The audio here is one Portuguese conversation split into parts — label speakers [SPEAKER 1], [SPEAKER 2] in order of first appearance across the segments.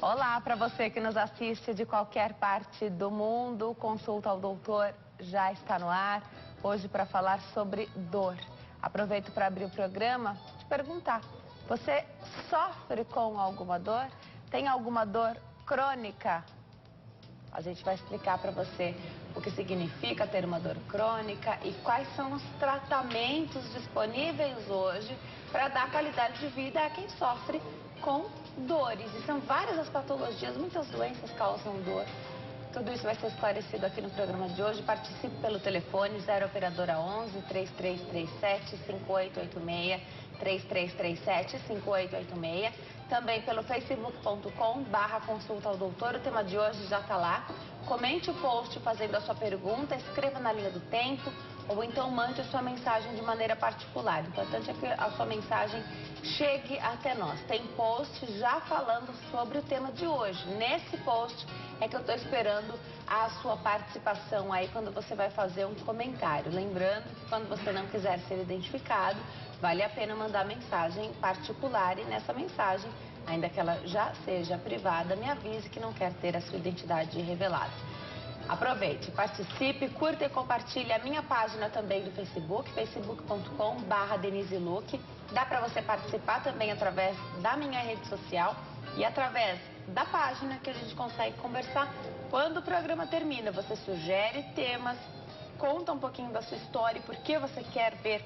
[SPEAKER 1] Olá, para você que nos assiste de qualquer parte do mundo, Consulta ao Doutor já está no ar, hoje para falar sobre dor. Aproveito para abrir o programa e te perguntar, você sofre com alguma dor? Tem alguma dor crônica? A gente vai explicar para você o que significa ter uma dor crônica e quais são os tratamentos disponíveis hoje para dar qualidade de vida a quem sofre com dores. E são várias as patologias, muitas doenças causam dor. Tudo isso vai ser esclarecido aqui no programa de hoje. Participe pelo telefone 0 operadora 11 3337 5886, 3337 5886. Também pelo facebook.com/consulta ao doutor. O tema de hoje já está lá. Comente o post fazendo a sua pergunta, escreva na linha do tempo ou então mande a sua mensagem de maneira particular. O importante é que a sua mensagem chegue até nós. Tem post já falando sobre o tema de hoje. Nesse post é que eu estou esperando a sua participação aí quando você vai fazer um comentário. Lembrando que quando você não quiser ser identificado, vale a pena mandar mensagem particular e nessa mensagem, ainda que ela já seja privada, me avise que não quer ter a sua identidade revelada. Aproveite, participe, curta e compartilhe a minha página também do Facebook, facebook.com/Denise Luque. Dá para você participar também através da minha rede social e através da página que a gente consegue conversar quando o programa termina. Você sugere temas, conta um pouquinho da sua história e por que você quer ver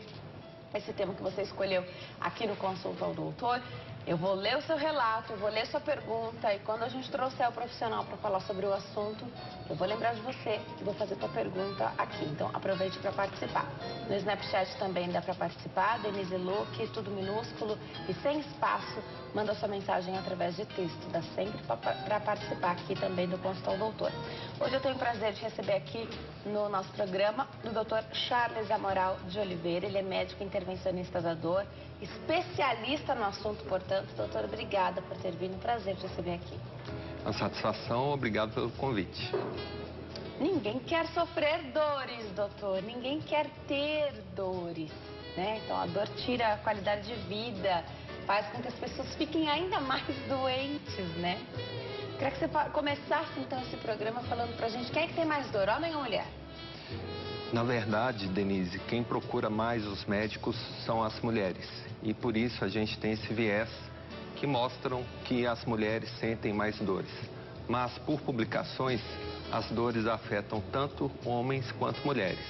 [SPEAKER 1] esse tema que você escolheu aqui no Consulta ao Doutor. Eu vou ler o seu relato, eu vou ler sua pergunta e quando a gente trouxer o profissional para falar sobre o assunto, eu vou lembrar de você e vou fazer sua pergunta aqui. Então aproveite para participar. No Snapchat também dá para participar, Denise Luque, tudo minúsculo e sem espaço. Manda sua mensagem através de texto. Dá sempre para participar aqui também do Consulta ao Doutor. Hoje eu tenho o prazer de receber aqui no nosso programa o Dr. Charles Amoral de Oliveira. Ele é médico intervencionista da dor, especialista no assunto, portanto. Doutor, obrigada por ter vindo. Prazer te receber aqui.
[SPEAKER 2] Uma satisfação, obrigado pelo convite.
[SPEAKER 1] Ninguém quer sofrer dores, doutor. Ninguém quer ter dores, né? Então a dor tira a qualidade de vida, faz com que as pessoas fiquem ainda mais doentes, né? Queria que você começasse então esse programa falando pra gente quem é que tem mais dor, homem ou mulher?
[SPEAKER 2] Na verdade, Denise, quem procura mais os médicos são as mulheres. E por isso a gente tem esse viés que mostram que as mulheres sentem mais dores. Mas por publicações, as dores afetam tanto homens quanto mulheres.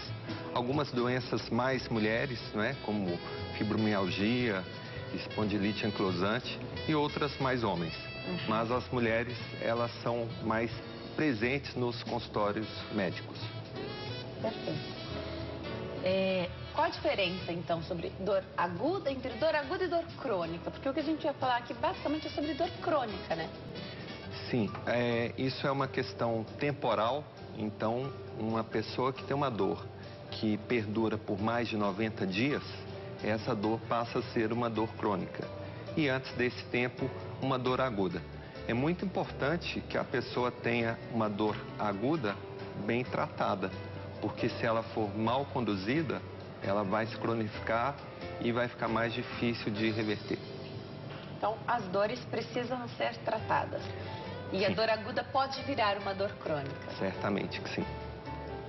[SPEAKER 2] Algumas doenças mais mulheres, né, como fibromialgia, espondilite anquilosante e outras mais homens. Mas as mulheres, elas são mais presentes nos consultórios médicos.
[SPEAKER 1] Perfeito. Qual a diferença, então, sobre dor aguda, entre dor aguda e dor crônica? Porque o que a gente vai falar aqui basicamente é sobre dor crônica, né?
[SPEAKER 2] Sim, isso é uma questão temporal. Então, uma pessoa que tem uma dor que perdura por mais de 90 dias, essa dor passa a ser uma dor crônica. E antes desse tempo, uma dor aguda. É muito importante que a pessoa tenha uma dor aguda bem tratada, porque se ela for mal conduzida, ela vai se cronificar e vai ficar mais difícil de reverter.
[SPEAKER 1] Então, as dores precisam ser tratadas. E sim, a dor aguda pode virar uma dor crônica.
[SPEAKER 2] Certamente que sim.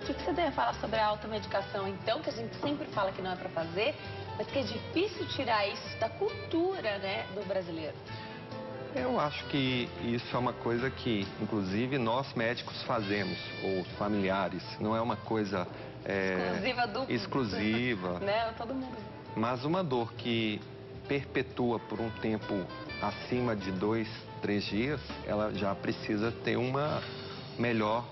[SPEAKER 1] O que você tem a falar sobre a automedicação, então, que a gente sempre fala que não é para fazer, mas que é difícil tirar isso da cultura, né, do brasileiro?
[SPEAKER 2] Eu acho que isso é uma coisa que, inclusive, nós médicos fazemos, ou familiares. Não é uma coisa exclusiva,
[SPEAKER 1] né? Todo mundo.
[SPEAKER 2] Mas uma dor que perpetua por um tempo acima de 2, 3 dias, ela já precisa ter uma melhor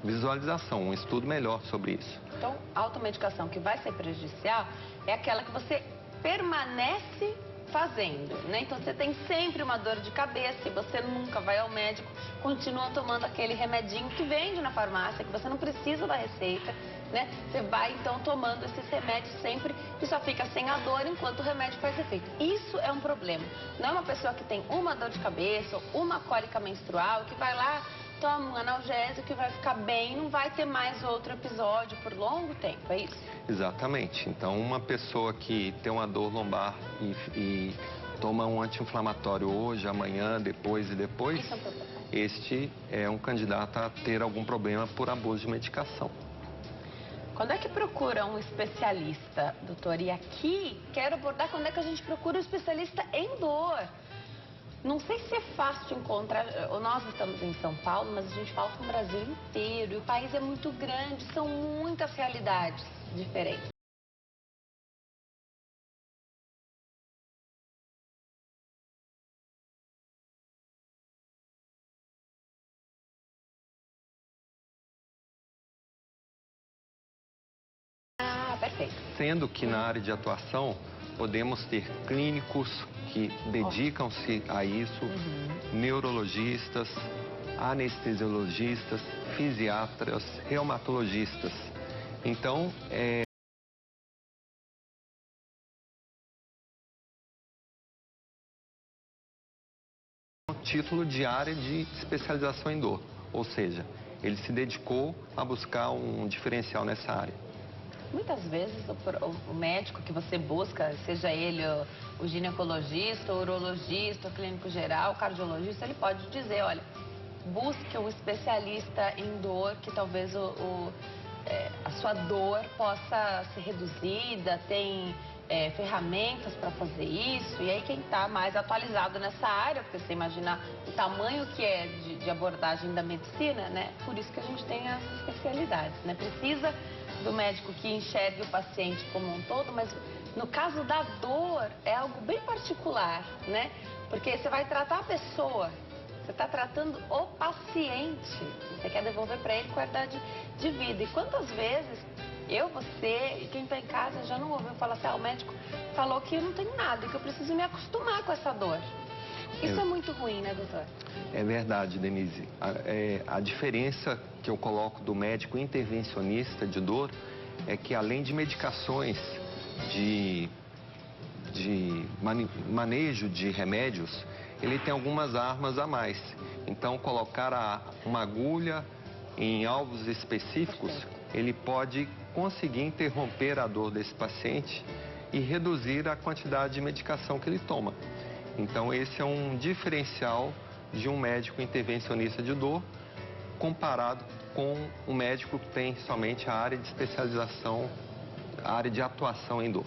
[SPEAKER 2] visualização, um estudo melhor sobre isso.
[SPEAKER 1] Então, a automedicação que vai ser prejudicial é aquela que você permanece fazendo, né? Então você tem sempre uma dor de cabeça e você nunca vai ao médico, continua tomando aquele remedinho que vende na farmácia, que você não precisa da receita, né? Você vai então tomando esses remédios sempre e só fica sem a dor enquanto o remédio faz efeito. Isso é um problema. Não é uma pessoa que tem uma dor de cabeça ou uma cólica menstrual que vai lá, toma um analgésico que vai ficar bem, não vai ter mais outro episódio por longo tempo, é isso?
[SPEAKER 2] Exatamente. Então, uma pessoa que tem uma dor lombar e toma um anti-inflamatório hoje, amanhã, depois e depois,
[SPEAKER 1] Isso é um problema.
[SPEAKER 2] este é um candidato a ter algum problema por abuso de medicação.
[SPEAKER 1] Quando é que procura um especialista, doutor? E aqui, quero abordar quando é que a gente procura um especialista em dor. Não sei se é fácil encontrar, nós estamos em São Paulo, mas a gente fala com o Brasil inteiro. E o país é muito grande, são muitas realidades diferentes. Ah, perfeito.
[SPEAKER 2] Sendo que na área de atuação podemos ter clínicos que dedicam-se a isso, neurologistas, anestesiologistas, fisiatras, reumatologistas. Então, título de área de especialização em dor, ou seja, ele se dedicou a buscar um diferencial nessa área.
[SPEAKER 1] Muitas vezes o médico que você busca, seja ele o ginecologista, o urologista, o clínico geral, o cardiologista, ele pode dizer, olha, busque um especialista em dor que talvez a sua dor possa ser reduzida, tem ferramentas para fazer isso. E aí quem está mais atualizado nessa área, porque você imagina o tamanho que é de abordagem da medicina, né? Por isso que a gente tem as especialidades, né? Precisa do médico que enxergue o paciente como um todo, mas no caso da dor é algo bem particular, né? Porque você vai tratar a pessoa, você está tratando o paciente, você quer devolver para ele qualidade de vida. E quantas vezes eu, você e quem está em casa já não ouviu falar assim, o médico falou que eu não tenho nada, que eu preciso me acostumar com essa dor. Isso é muito ruim, né, doutor?
[SPEAKER 2] É verdade, Denise. A diferença que eu coloco do médico intervencionista de dor é que, além de medicações, de manejo de remédios, ele tem algumas armas a mais. Então, colocar uma agulha em alvos específicos, ele pode conseguir interromper a dor desse paciente e reduzir a quantidade de medicação que ele toma. Então, esse é um diferencial de um médico intervencionista de dor comparado com um médico que tem somente a área de especialização, a área de atuação em dor.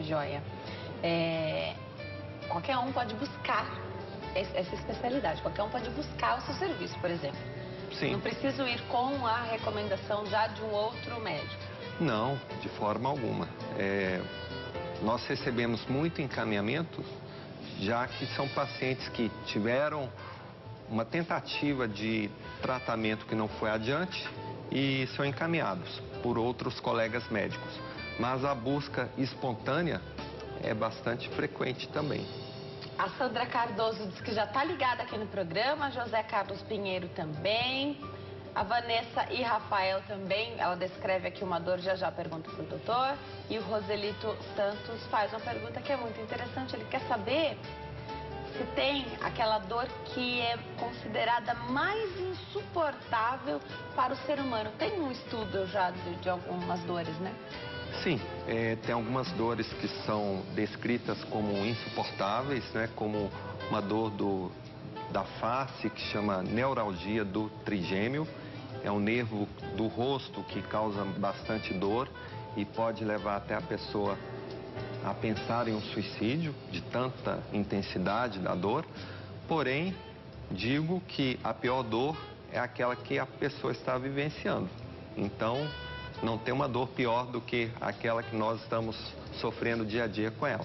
[SPEAKER 1] Joia. Qualquer um pode buscar essa especialidade, qualquer um pode buscar o seu serviço, por exemplo.
[SPEAKER 2] Sim.
[SPEAKER 1] Não preciso ir com a recomendação já de um outro médico.
[SPEAKER 2] Não, de forma alguma. Nós recebemos muito encaminhamento, já que são pacientes que tiveram uma tentativa de tratamento que não foi adiante e são encaminhados por outros colegas médicos. Mas a busca espontânea é bastante frequente também.
[SPEAKER 1] A Sandra Cardoso diz que já está ligada aqui no programa, José Carlos Pinheiro também, a Vanessa e Rafael também, ela descreve aqui uma dor, já pergunta para o doutor, e o Roselito Santos faz uma pergunta que é muito interessante, ele quer saber se tem aquela dor que é considerada mais insuportável para o ser humano. Tem um estudo já de algumas dores, né?
[SPEAKER 2] Sim, tem algumas dores que são descritas como insuportáveis, né? Como uma dor da face, que chama neuralgia do trigêmeo. É um nervo do rosto que causa bastante dor e pode levar até a pessoa a pensar em um suicídio, de tanta intensidade da dor. Porém, digo que a pior dor é aquela que a pessoa está vivenciando. Então, não tem uma dor pior do que aquela que nós estamos sofrendo dia a dia com ela.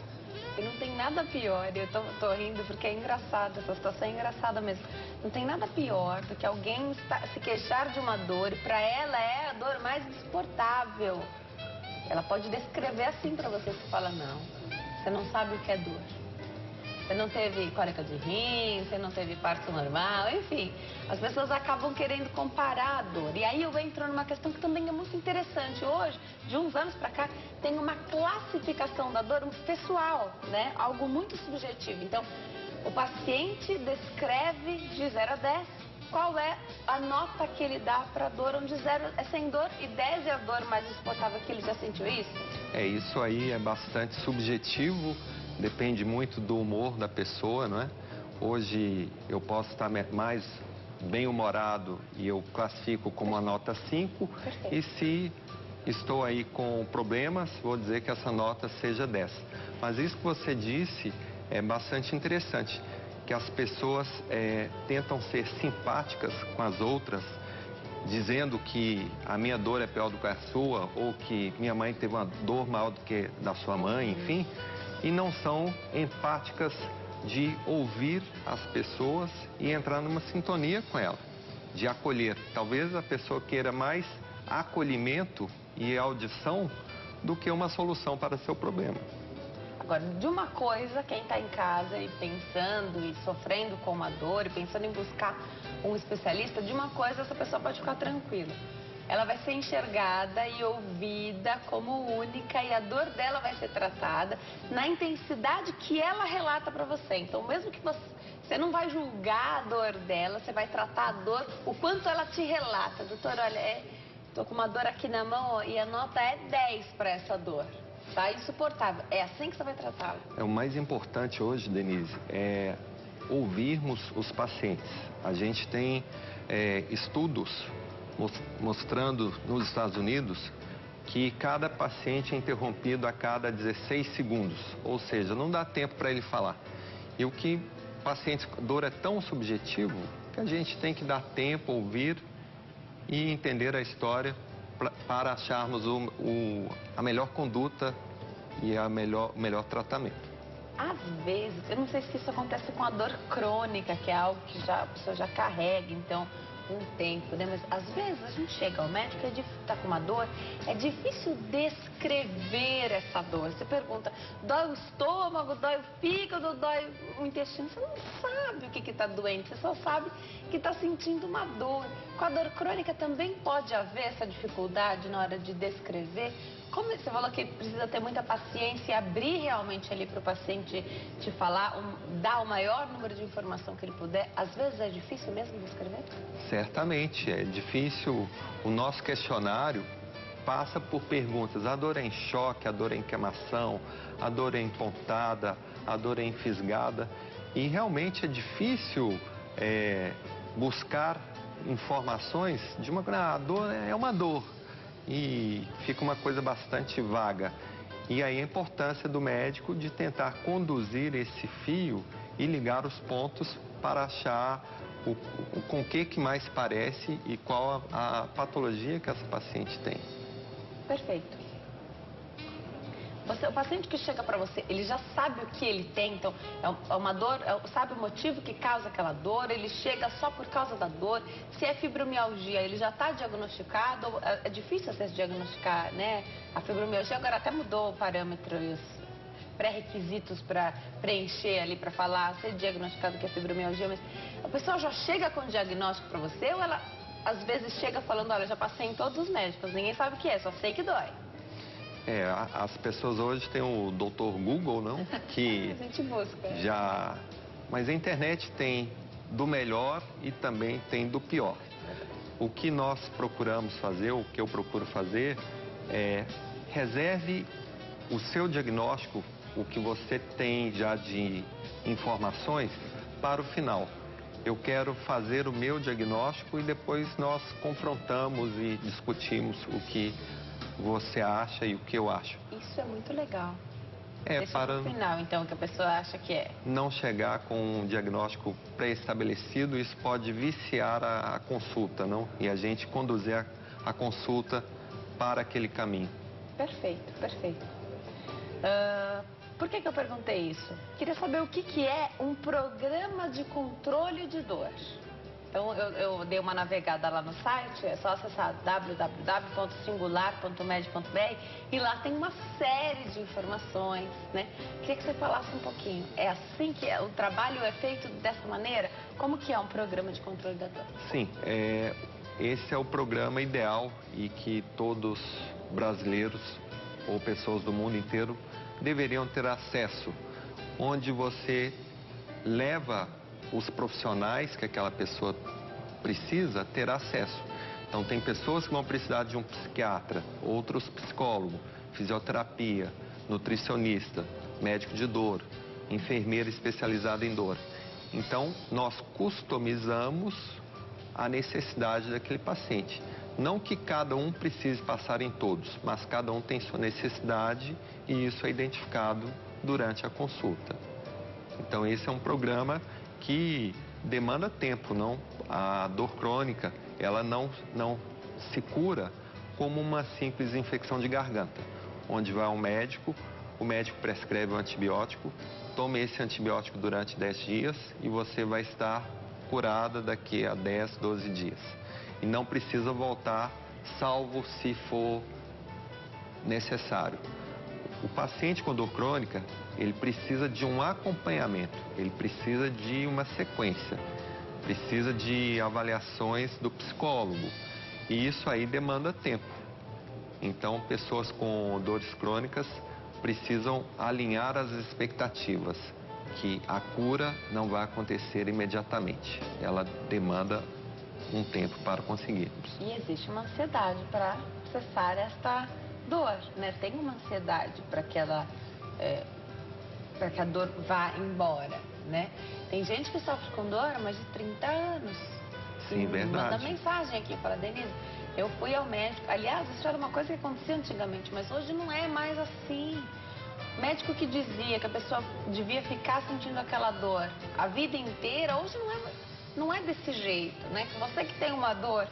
[SPEAKER 1] E não tem nada pior, eu tô rindo porque é engraçado, essa situação é engraçada mesmo. Não tem nada pior do que alguém se queixar de uma dor e para ela é a dor mais insuportável. Ela pode descrever assim para você, você fala, não, você não sabe o que é dor. Você não teve cólica de rim, você não teve parto normal, enfim. As pessoas acabam querendo comparar a dor. E aí eu entro numa questão que também é muito interessante. Hoje, de uns anos para cá, tem uma classificação da dor pessoal, né? Algo muito subjetivo. Então, o paciente descreve de 0 a 10 qual é a nota que ele dá para a dor, onde 0 é sem dor e 10 é a dor mais insuportável que ele já sentiu isso?
[SPEAKER 2] Isso aí é bastante subjetivo depende muito do humor da pessoa, não é? Hoje eu posso estar mais bem-humorado e eu classifico como uma nota 5.
[SPEAKER 1] Perfeito.
[SPEAKER 2] E se estou aí com problemas, vou dizer que essa nota seja 10. Mas isso que você disse é bastante interessante, que as pessoas tentam ser simpáticas com as outras, dizendo que a minha dor é pior do que a sua, ou que minha mãe teve uma dor maior do que da sua mãe, enfim, e não são empáticas de ouvir as pessoas e entrar numa sintonia com ela, de acolher. Talvez a pessoa queira mais acolhimento e audição do que uma solução para seu problema.
[SPEAKER 1] Agora, de uma coisa, quem está em casa e pensando e sofrendo com uma dor e pensando em buscar um especialista, de uma coisa essa pessoa pode ficar tranquila. Ela vai ser enxergada e ouvida como única e a dor dela vai ser tratada na intensidade que ela relata para você. Então, mesmo que você não vai julgar a dor dela, você vai tratar a dor, o quanto ela te relata. Doutor, olha, tô com uma dor aqui na mão e a nota é 10 para essa dor. Tá insuportável. É assim que você vai tratá-la.
[SPEAKER 2] O mais importante hoje, Denise, é ouvirmos os pacientes. A gente tem estudos mostrando nos Estados Unidos que cada paciente é interrompido a cada 16 segundos, ou seja, não dá tempo para ele falar. E o que pacientes, dor é tão subjetivo que a gente tem que dar tempo, ouvir e entender a história para acharmos a melhor conduta e o melhor tratamento.
[SPEAKER 1] Às vezes, eu não sei se isso acontece com a dor crônica, que é algo que a pessoa já carrega, então, um tempo, né? Mas às vezes a gente chega ao médico e está com uma dor, é difícil descrever essa dor. Você pergunta, dói o estômago, dói o fígado, dói o intestino. Você não sabe o que está doente, você só sabe que está sentindo uma dor. Com a dor crônica também pode haver essa dificuldade na hora de descrever. Como você falou que precisa ter muita paciência e abrir realmente ali para o paciente te falar, dar o maior número de informação que ele puder, às vezes é difícil mesmo descrever?
[SPEAKER 2] Certamente, é difícil. O nosso questionário passa por perguntas. A dor é em choque, a dor é em queimação, a dor é empontada, a dor é enfisgada. E realmente é difícil buscar informações de uma... a dor é uma dor. E fica uma coisa bastante vaga. E aí a importância do médico de tentar conduzir esse fio e ligar os pontos para achar com o que mais parece e qual a patologia que essa paciente tem.
[SPEAKER 1] Perfeito. O paciente que chega para você, ele já sabe o que ele tem, então é uma dor, sabe o motivo que causa aquela dor, ele chega só por causa da dor. Se é fibromialgia, ele já está diagnosticado, é difícil você diagnosticar, né? A fibromialgia agora até mudou o parâmetro e os pré-requisitos para preencher ali, para falar, ser diagnosticado que é fibromialgia, mas a pessoa já chega com o diagnóstico para você ou ela às vezes chega falando, olha, já passei em todos os médicos, ninguém sabe o que é, só sei que dói.
[SPEAKER 2] As pessoas hoje têm o Dr. Google, não? Que
[SPEAKER 1] a gente busca.
[SPEAKER 2] Já... Mas a internet tem do melhor e também tem do pior. O que nós procuramos fazer, o que eu procuro fazer, é reserve o seu diagnóstico, o que você tem já de informações, para o final. Eu quero fazer o meu diagnóstico e depois nós confrontamos e discutimos o que você acha e o que eu acho.
[SPEAKER 1] Isso é muito legal.
[SPEAKER 2] Deixa para
[SPEAKER 1] no final, então, que a pessoa acha que é.
[SPEAKER 2] Não chegar com um diagnóstico pré-estabelecido, isso pode viciar a consulta, não? E a gente conduzir a consulta para aquele caminho.
[SPEAKER 1] Perfeito, perfeito. Por que eu perguntei isso? Queria saber o que é um programa de controle de dor. Então, eu dei uma navegada lá no site, é só acessar www.singular.med.br e lá tem uma série de informações, né? Queria que você falasse um pouquinho. É assim que o trabalho é feito dessa maneira? Como que é um programa de controle da dor?
[SPEAKER 2] Sim, esse é o programa ideal e que todos brasileiros ou pessoas do mundo inteiro deveriam ter acesso, onde você leva os profissionais que aquela pessoa precisa ter acesso. Então, tem pessoas que vão precisar de um psiquiatra, outros psicólogo, fisioterapia, nutricionista, médico de dor, enfermeira especializada em dor. Então, nós customizamos a necessidade daquele paciente. Não que cada um precise passar em todos, mas cada um tem sua necessidade e isso é identificado durante a consulta. Então, esse é um programa que demanda tempo, não? A dor crônica, ela não se cura como uma simples infecção de garganta, onde vai ao médico, o médico prescreve um antibiótico, tome esse antibiótico durante 10 dias e você vai estar curada daqui a 10, 12 dias. E não precisa voltar, salvo se for necessário. O paciente com dor crônica, ele precisa de um acompanhamento, ele precisa de uma sequência, precisa de avaliações do psicólogo. E isso aí demanda tempo. Então, pessoas com dores crônicas precisam alinhar as expectativas, que a cura não vai acontecer imediatamente. Ela demanda um tempo para conseguirmos.
[SPEAKER 1] E existe uma ansiedade para cessar esta dor, né? Tem uma ansiedade para que ela, para que a dor vá embora, né? Tem gente que sofre com dor há mais de 30 anos.
[SPEAKER 2] Sim, verdade.
[SPEAKER 1] Manda mensagem aqui para Denise. Eu fui ao médico. Aliás, isso era uma coisa que acontecia antigamente, mas hoje não é mais assim. Médico que dizia que a pessoa devia ficar sentindo aquela dor a vida inteira, hoje não é desse jeito, né? Que você que tem uma dor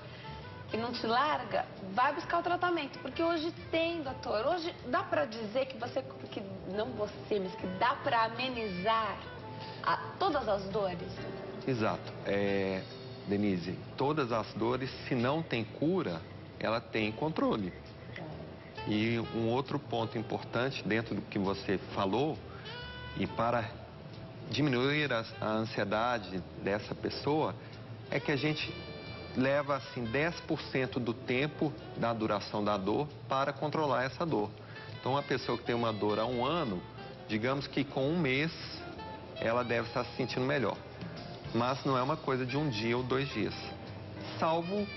[SPEAKER 1] que não te larga, vai buscar o tratamento. Porque hoje tem, doutor, hoje dá para dizer que você, que não você, mas que dá para amenizar todas as dores?
[SPEAKER 2] Exato. Denise, todas as dores, se não tem cura, ela tem controle. E um outro ponto importante dentro do que você falou, e para diminuir a ansiedade dessa pessoa, é que a gente leva assim 10% do tempo da duração da dor para controlar essa dor. Então, uma pessoa que tem uma dor há 1 ano, digamos que com 1 mês ela deve estar se sentindo melhor. Mas não é uma coisa de 1 dia ou 2 dias, salvo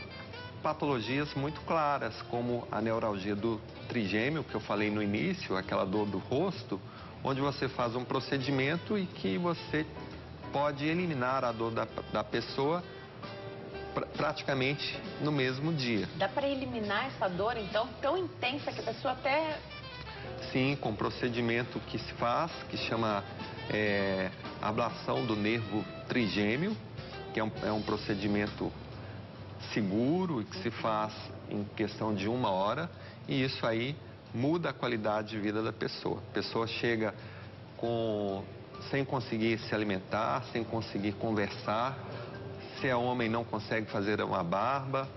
[SPEAKER 2] patologias muito claras, como a neuralgia do trigêmeo, que eu falei no início, aquela dor do rosto, onde você faz um procedimento e que você pode eliminar a dor da pessoa praticamente no mesmo dia.
[SPEAKER 1] Dá para eliminar essa dor, então, tão intensa que a pessoa até...
[SPEAKER 2] Sim, com um procedimento que se faz, que chama ablação do nervo trigêmeo, que é um procedimento seguro e que se faz em questão de 1 hora, e isso aí muda a qualidade de vida da pessoa. A pessoa chega sem conseguir se alimentar, sem conseguir conversar, se é homem não consegue fazer uma barba,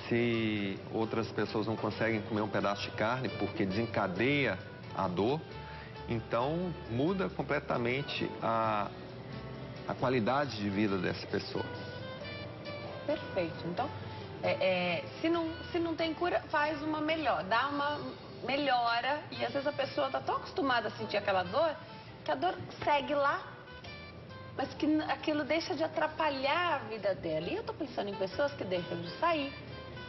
[SPEAKER 2] se outras pessoas não conseguem comer um pedaço de carne porque desencadeia a dor. Então muda completamente a qualidade de vida dessa pessoa.
[SPEAKER 1] Perfeito. Então, se não tem cura, faz uma melhor, dá uma melhora. E às vezes a pessoa está tão acostumada a sentir aquela dor, que a dor segue lá, mas que aquilo deixa de atrapalhar a vida dela. E eu estou pensando em pessoas que deixam de sair,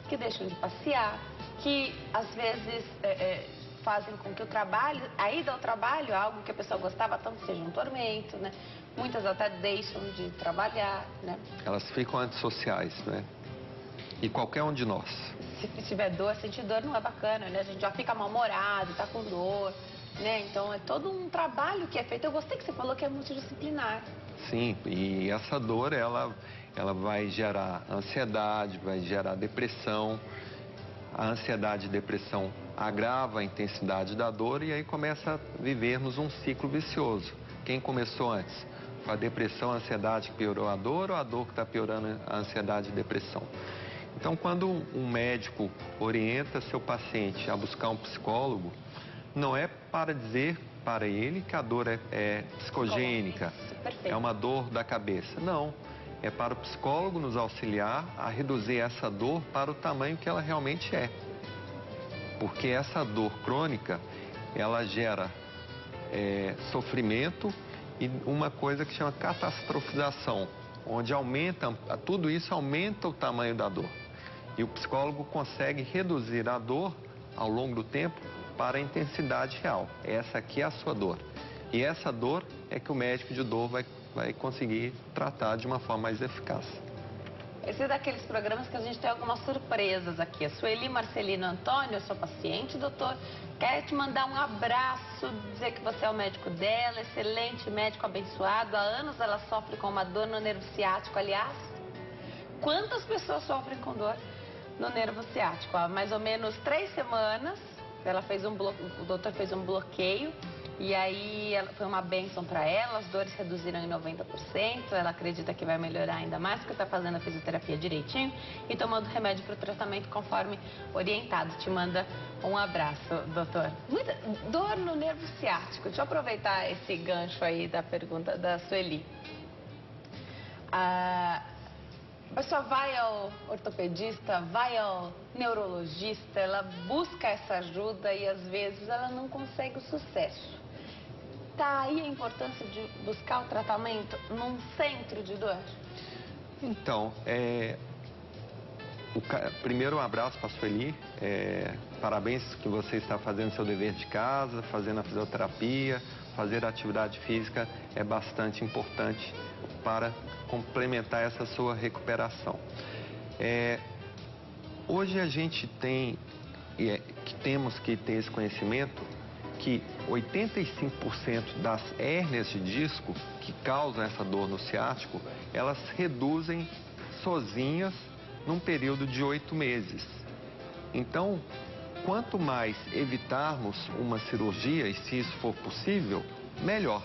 [SPEAKER 1] que deixam de passear, que às vezes fazem com que a ida ao trabalho, algo que a pessoa gostava tanto, seja um tormento, né? Muitas até deixam de trabalhar, né?
[SPEAKER 2] Elas ficam antissociais, né? E qualquer um de nós.
[SPEAKER 1] Se tiver dor, sentir dor não é bacana, né? A gente já fica mal-humorado, tá com dor, né? Então é todo um trabalho que é feito. Eu gostei que você falou que é multidisciplinar.
[SPEAKER 2] Sim, e essa dor, ela vai gerar ansiedade, vai gerar depressão. A ansiedade e depressão agrava a intensidade da dor e aí começa a vivermos um ciclo vicioso. Quem começou antes? Com a depressão, a ansiedade que piorou a dor, ou a dor que está piorando a ansiedade e depressão? Então, quando um médico orienta seu paciente a buscar um psicólogo, não é para dizer para ele que a dor é psicogênica, é uma dor da cabeça. Não, é para o psicólogo nos auxiliar a reduzir essa dor para o tamanho que ela realmente é. Porque essa dor crônica, ela gera sofrimento e uma coisa que chama catastrofização, onde tudo isso aumenta o tamanho da dor. E o psicólogo consegue reduzir a dor ao longo do tempo para a intensidade real. Essa aqui é a sua dor. E essa dor é que o médico de dor vai conseguir tratar de uma forma mais eficaz.
[SPEAKER 1] Esse é daqueles programas que a gente tem algumas surpresas aqui. A Sueli Marcelino Antônio, eu sou paciente, doutor, quer te mandar um abraço, dizer que você é o médico dela, excelente médico, abençoado. Há anos ela sofre com uma dor no nervo ciático. Aliás, quantas pessoas sofrem com dor no nervo ciático? Há mais ou menos 3 semanas, o doutor fez um bloqueio. E aí foi uma bênção para ela, as dores reduziram em 90%, ela acredita que vai melhorar ainda mais, porque está fazendo a fisioterapia direitinho e tomando remédio para o tratamento conforme orientado. Te manda um abraço, doutor. Muita dor no nervo ciático. Deixa eu aproveitar esse gancho aí da pergunta da Sueli. A pessoa vai ao ortopedista, vai ao neurologista, ela busca essa ajuda e às vezes ela não consegue o sucesso. Está aí a importância de buscar o tratamento num centro de dor?
[SPEAKER 2] Então, primeiro um abraço para a Sueli, parabéns que você está fazendo seu dever de casa, fazendo a fisioterapia, fazer a atividade física é bastante importante para complementar essa sua recuperação. Hoje a gente temos que ter esse conhecimento que 85% das hérnias de disco que causam essa dor no ciático, elas reduzem sozinhas num período de 8 meses. Então, quanto mais evitarmos uma cirurgia, e se isso for possível, melhor.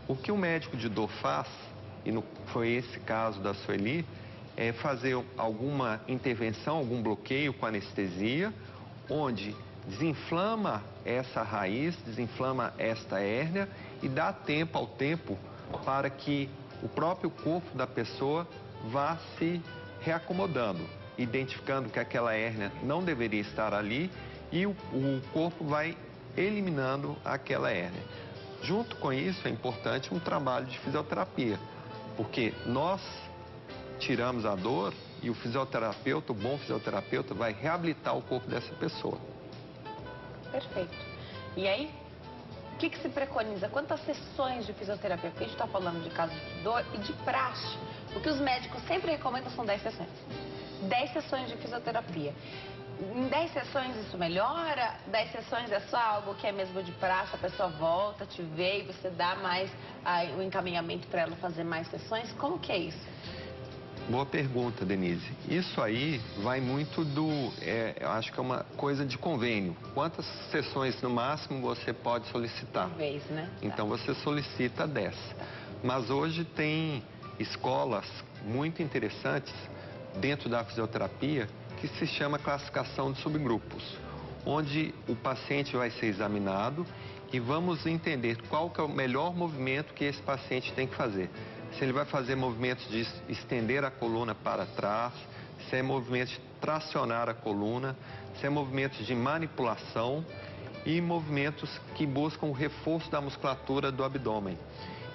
[SPEAKER 2] O que o médico de dor faz, e foi esse caso da Sueli, é fazer alguma intervenção, algum bloqueio com anestesia, onde desinflama essa raiz, desinflama esta hérnia e dá tempo ao tempo para que o próprio corpo da pessoa vá se reacomodando, identificando que aquela hérnia não deveria estar ali e o corpo vai eliminando aquela hérnia. Junto com isso é importante um trabalho de fisioterapia, porque nós tiramos a dor e o fisioterapeuta, o bom fisioterapeuta, vai reabilitar o corpo dessa pessoa.
[SPEAKER 1] Perfeito. E aí, o que se preconiza? Quantas sessões de fisioterapia? Porque a gente está falando de casos de dor e de praxe. O que os médicos sempre recomendam são 10 sessões. 10 sessões de fisioterapia. Em 10 sessões isso melhora? 10 sessões é só algo que é mesmo de praxe, a pessoa volta, te vê e você dá mais o encaminhamento para ela fazer mais sessões? Como que é isso?
[SPEAKER 2] Boa pergunta, Denise. Isso aí vai muito eu acho que é uma coisa de convênio. Quantas sessões no máximo você pode solicitar?
[SPEAKER 1] Por vez, né?
[SPEAKER 2] Então você solicita 10. Mas hoje tem escolas muito interessantes dentro da fisioterapia que se chama classificação de subgrupos, onde o paciente vai ser examinado e vamos entender qual que é o melhor movimento que esse paciente tem que fazer. Se ele vai fazer movimentos de estender a coluna para trás, se é movimentos de tracionar a coluna, se é movimentos de manipulação e movimentos que buscam o reforço da musculatura do abdômen.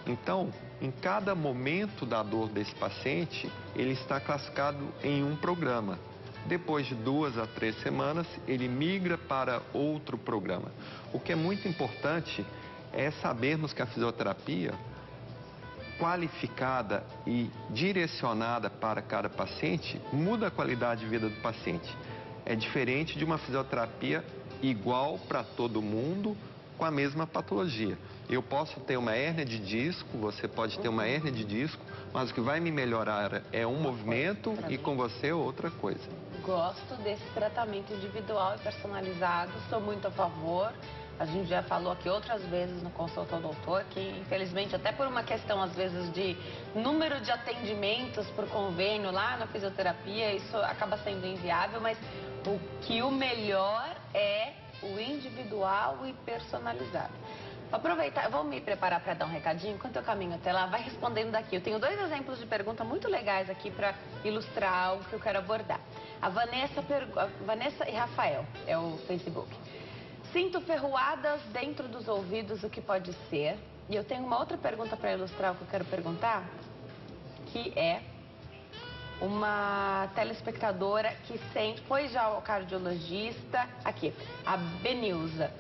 [SPEAKER 2] Então, em cada momento da dor desse paciente, ele está classificado em um programa. Depois de 2 a 3 semanas, ele migra para outro programa. O que é muito importante é sabermos que a fisioterapia qualificada e direcionada para cada paciente muda a qualidade de vida do paciente. É diferente de uma fisioterapia igual para todo mundo com a mesma patologia. Eu posso ter uma hérnia de disco, você pode ter uma hérnia de disco, mas o que vai me melhorar é um movimento e com você outra coisa.
[SPEAKER 1] Gosto desse tratamento individual e personalizado, sou muito a favor. A gente já falou aqui outras vezes no Consulta ao Doutor que, infelizmente, até por uma questão, às vezes, de número de atendimentos por convênio lá na fisioterapia, isso acaba sendo inviável, mas o melhor é o individual e personalizado. Vou aproveitar, eu vou me preparar para dar um recadinho, enquanto eu caminho até lá, vai respondendo daqui. Eu tenho 2 exemplos de pergunta muito legais aqui para ilustrar algo que eu quero abordar. A Vanessa e Rafael, é o Facebook. Sinto ferroadas dentro dos ouvidos, o que pode ser? E eu tenho uma outra pergunta para ilustrar o que eu quero perguntar, que é uma telespectadora que foi já ao cardiologista, aqui, a Benilza.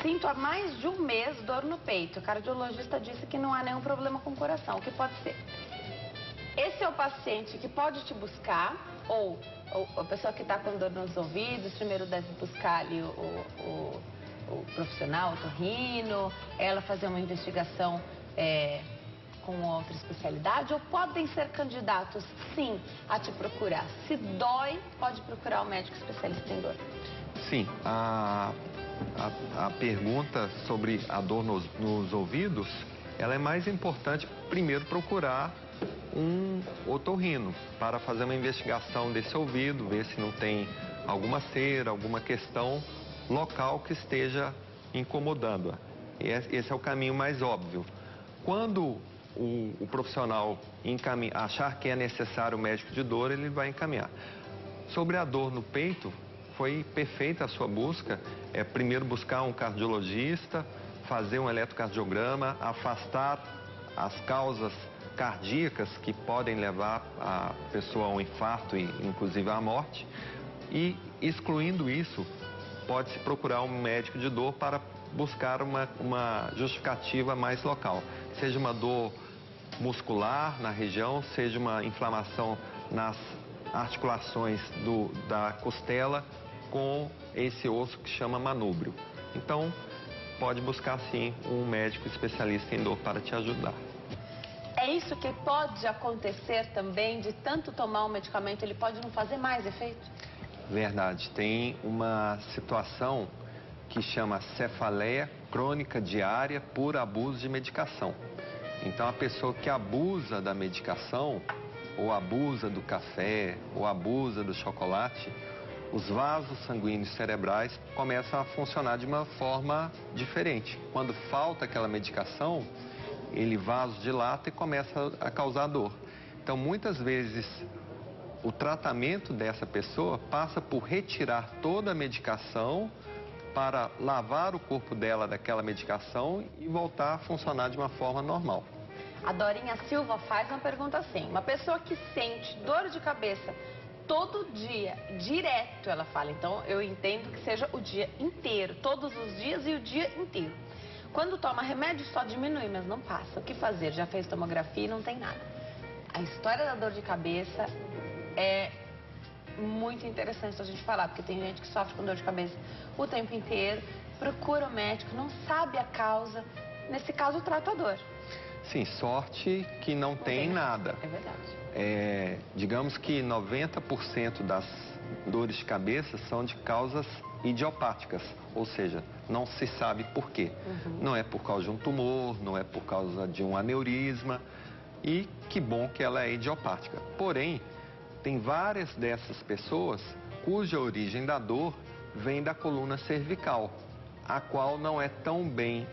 [SPEAKER 1] Sinto há mais de um mês dor no peito. O cardiologista disse que não há nenhum problema com o coração. O que pode ser? Esse é o paciente que pode te buscar, ou a pessoa que está com dor nos ouvidos, primeiro deve buscar ali o profissional, o otorrino, ela fazer uma investigação com outra especialidade, ou podem ser candidatos, sim, a te procurar. Se dói, pode procurar um médico especialista em dor.
[SPEAKER 2] Sim, a pergunta sobre a dor nos ouvidos, ela é mais importante primeiro procurar um otorrino para fazer uma investigação desse ouvido, ver se não tem alguma cera, alguma questão local que esteja incomodando-a. Esse é o caminho mais óbvio. Quando o profissional achar que é necessário o médico de dor, ele vai encaminhar. Sobre a dor no peito, foi perfeita a sua busca. É primeiro buscar um cardiologista, fazer um eletrocardiograma, afastar as causas cardíacas que podem levar a pessoa a um infarto e inclusive à morte. E excluindo isso, pode-se procurar um médico de dor para buscar uma justificativa mais local. Seja uma dor muscular na região, seja uma inflamação nas articulações da costela com esse osso que chama manúbrio. Então, pode buscar sim um médico especialista em dor para te ajudar.
[SPEAKER 1] É isso que pode acontecer também, de tanto tomar um medicamento, ele pode não fazer mais efeito?
[SPEAKER 2] Verdade. Tem uma situação que chama cefaleia crônica diária por abuso de medicação. Então, a pessoa que abusa da medicação, ou abusa do café, ou abusa do chocolate, os vasos sanguíneos cerebrais começam a funcionar de uma forma diferente. Quando falta aquela medicação, ele vasodilata e começa a causar dor. Então, muitas vezes, o tratamento dessa pessoa passa por retirar toda a medicação para lavar o corpo dela daquela medicação e voltar a funcionar de uma forma normal.
[SPEAKER 1] A Dorinha Silva faz uma pergunta assim: uma pessoa que sente dor de cabeça todo dia, direto, ela fala, então eu entendo que seja o dia inteiro, todos os dias e o dia inteiro. Quando toma remédio só diminui, mas não passa. O que fazer? Já fez tomografia e não tem nada. A história da dor de cabeça é muito interessante a gente falar, porque tem gente que sofre com dor de cabeça o tempo inteiro, procura o médico, não sabe a causa, nesse caso trata a dor.
[SPEAKER 2] Sim, sorte que não tem nada.
[SPEAKER 1] É verdade.
[SPEAKER 2] Digamos que 90% das dores de cabeça são de causas idiopáticas, ou seja, não se sabe por quê. Não é por causa de um tumor, não é por causa de um aneurisma, e que bom que ela é idiopática. Porém, tem várias dessas pessoas cuja origem da dor vem da coluna cervical, a qual não é tão bem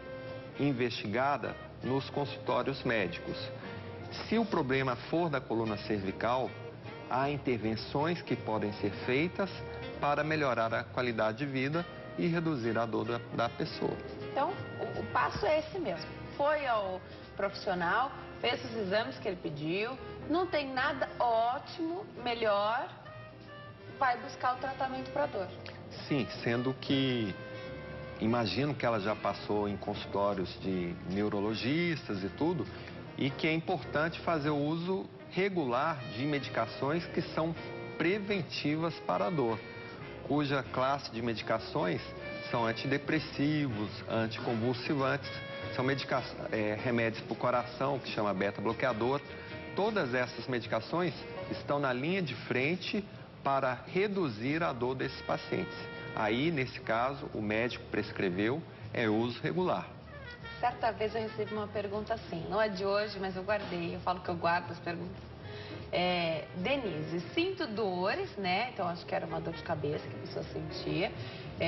[SPEAKER 2] investigada nos consultórios médicos. Se o problema for da coluna cervical, há intervenções que podem ser feitas para melhorar a qualidade de vida e reduzir a dor da pessoa.
[SPEAKER 1] Então, o passo é esse mesmo. Foi ao profissional, fez os exames que ele pediu, não tem nada, ótimo, melhor, vai buscar o tratamento para a dor.
[SPEAKER 2] Sim, sendo que imagino que ela já passou em consultórios de neurologistas e tudo, e que é importante fazer o uso regular de medicações que são preventivas para a dor, cuja classe de medicações são antidepressivos, anticonvulsivantes, são remédios para o coração, que chama beta-bloqueador. Todas essas medicações estão na linha de frente para reduzir a dor desses pacientes. Aí, nesse caso, o médico prescreveu uso regular.
[SPEAKER 1] Certa vez eu recebi uma pergunta assim, não é de hoje, mas eu guardei, eu falo que eu guardo as perguntas. Denise, sinto dores, né? Então acho que era uma dor de cabeça que a pessoa sentia,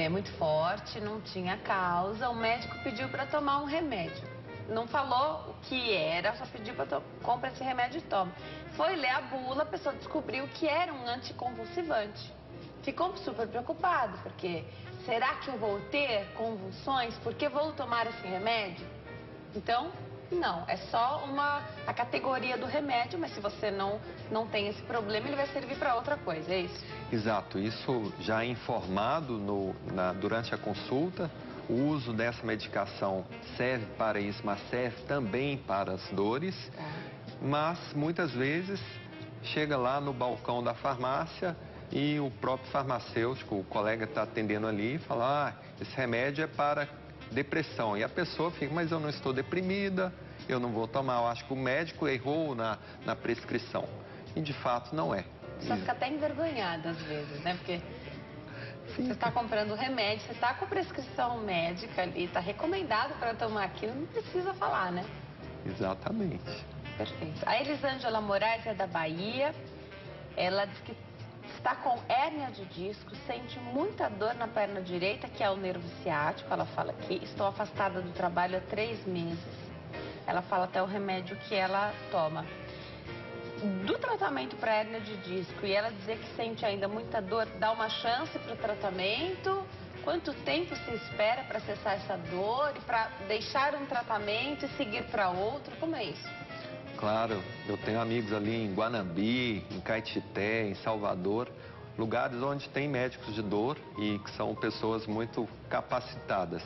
[SPEAKER 1] muito forte, não tinha causa. O médico pediu para tomar um remédio. Não falou o que era, só pediu para comprar esse remédio e toma. Foi ler a bula, a pessoa descobriu que era um anticonvulsivante. Ficou super preocupado, porque será que eu vou ter convulsões porque vou tomar esse remédio? Então, não, é só a categoria do remédio, mas se você não tem esse problema, ele vai servir para outra coisa, é isso?
[SPEAKER 2] Exato, isso já é informado durante a consulta, O uso dessa medicação serve para isso, mas serve também para as dores. Mas muitas vezes chega lá no balcão da farmácia e o próprio farmacêutico, o colega está atendendo ali e fala: esse remédio é para depressão. E a pessoa fica: mas eu não estou deprimida, eu não vou tomar. Eu acho que o médico errou na prescrição. E de fato não é.
[SPEAKER 1] Só fica até envergonhada às vezes, né? Porque você está comprando remédio, você está com prescrição médica ali, está recomendado para tomar aquilo, não precisa falar, né?
[SPEAKER 2] Exatamente.
[SPEAKER 1] Perfeito. A Elisângela Moraes é da Bahia. Ela diz que está com hérnia de disco, sente muita dor na perna direita, que é o nervo ciático. Ela fala que estou afastada do trabalho há 3 meses. Ela fala até o remédio que ela toma. Do tratamento para hérnia de disco, e ela dizer que sente ainda muita dor, dá uma chance para o tratamento? Quanto tempo se espera para cessar essa dor e para deixar um tratamento e seguir para outro? Como é isso?
[SPEAKER 2] Claro, eu tenho amigos ali em Guanambi, em Caetité, em Salvador, lugares onde tem médicos de dor e que são pessoas muito capacitadas.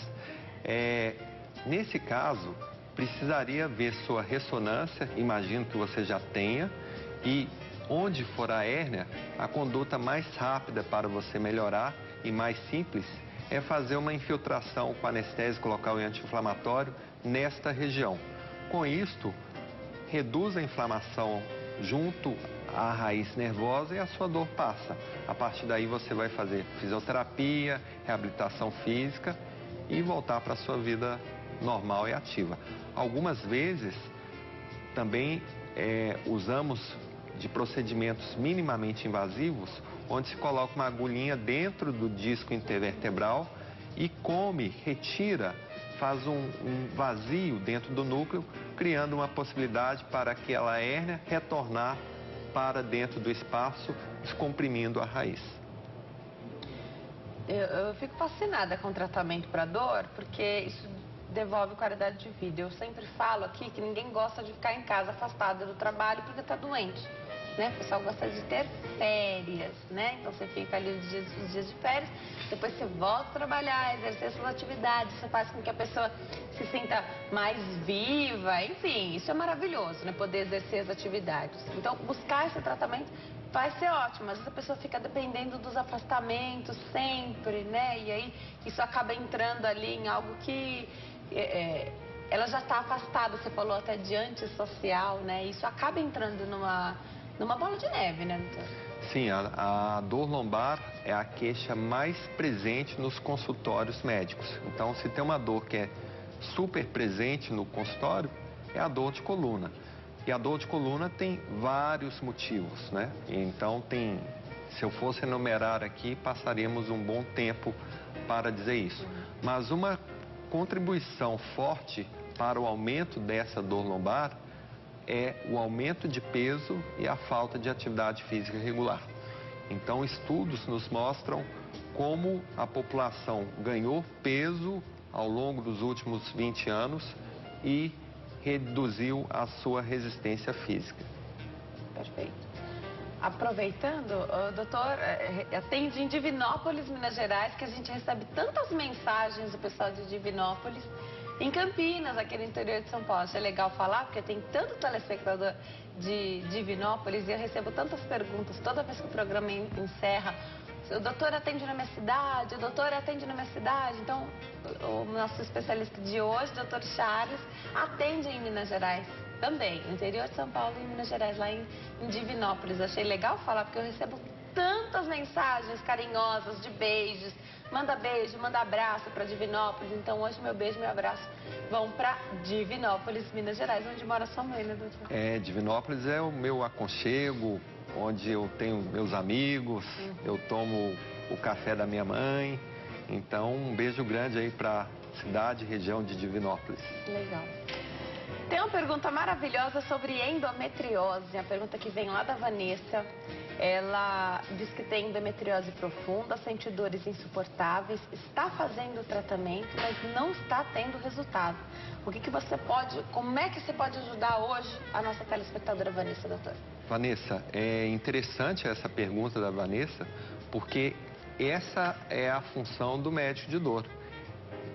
[SPEAKER 2] Nesse caso, precisaria ver sua ressonância, imagino que você já tenha, e onde for a hérnia, a conduta mais rápida para você melhorar e mais simples é fazer uma infiltração com anestésico local e anti-inflamatório nesta região. Com isto, reduz a inflamação junto à raiz nervosa e a sua dor passa. A partir daí você vai fazer fisioterapia, reabilitação física e voltar para a sua vida normal e ativa. Algumas vezes também usamos de procedimentos minimamente invasivos, onde se coloca uma agulhinha dentro do disco intervertebral e retira, faz um vazio dentro do núcleo, criando uma possibilidade para aquela hérnia retornar para dentro do espaço, descomprimindo a raiz.
[SPEAKER 1] Eu fico fascinada com o tratamento para dor, porque isso devolve qualidade de vida. Eu sempre falo aqui que ninguém gosta de ficar em casa afastado do trabalho porque está doente, né? O pessoal gosta de ter férias, né? Então você fica ali os dias de férias, depois você volta a trabalhar, exercer suas atividades, isso faz com que a pessoa se sinta mais viva, enfim, isso é maravilhoso, né? Poder exercer as atividades. Então, buscar esse tratamento vai ser ótimo. Às vezes a pessoa fica dependendo dos afastamentos sempre, né? E aí isso acaba entrando ali em algo que ela já está afastada, você falou até de antissocial, né? Isso acaba entrando numa bola de neve, né, doutor?
[SPEAKER 2] Sim, a dor lombar é a queixa mais presente nos consultórios médicos. Então, se tem uma dor que é super presente no consultório, é a dor de coluna. E a dor de coluna tem vários motivos, né? Então, se eu fosse enumerar aqui, passaríamos um bom tempo para dizer isso. Mas uma contribuição forte para o aumento dessa dor lombar é o aumento de peso e a falta de atividade física regular. Então, estudos nos mostram como a população ganhou peso ao longo dos últimos 20 anos e reduziu a sua resistência física.
[SPEAKER 1] Perfeito. Aproveitando, o doutor atende em Divinópolis, Minas Gerais, que a gente recebe tantas mensagens do pessoal de Divinópolis, em Campinas, aqui no interior de São Paulo. Acho legal falar, porque tem tanto telespectador de Divinópolis e eu recebo tantas perguntas toda vez que o programa encerra. O doutor atende na minha cidade, o doutor atende na minha cidade. Então, o nosso especialista de hoje, doutor Charles, atende em Minas Gerais também, no interior de São Paulo e em Minas Gerais, lá em Divinópolis. Achei legal falar, porque eu recebo tantas mensagens carinhosas de beijos. Manda beijo, manda abraço para Divinópolis. Então, hoje, meu beijo e meu abraço vão para Divinópolis, Minas Gerais, onde mora sua mãe, né, doutor?
[SPEAKER 2] Divinópolis é o meu aconchego, onde eu tenho meus amigos, eu tomo o café da minha mãe. Então, um beijo grande aí para a cidade e região de Divinópolis.
[SPEAKER 1] Legal. Tem uma pergunta maravilhosa sobre endometriose, a pergunta que vem lá da Vanessa. Ela diz que tem endometriose profunda, sente dores insuportáveis, está fazendo o tratamento, mas não está tendo resultado. Como é que você pode ajudar hoje a nossa telespectadora Vanessa, doutor?
[SPEAKER 2] Vanessa, é interessante essa pergunta da Vanessa, porque essa é a função do médico de dor.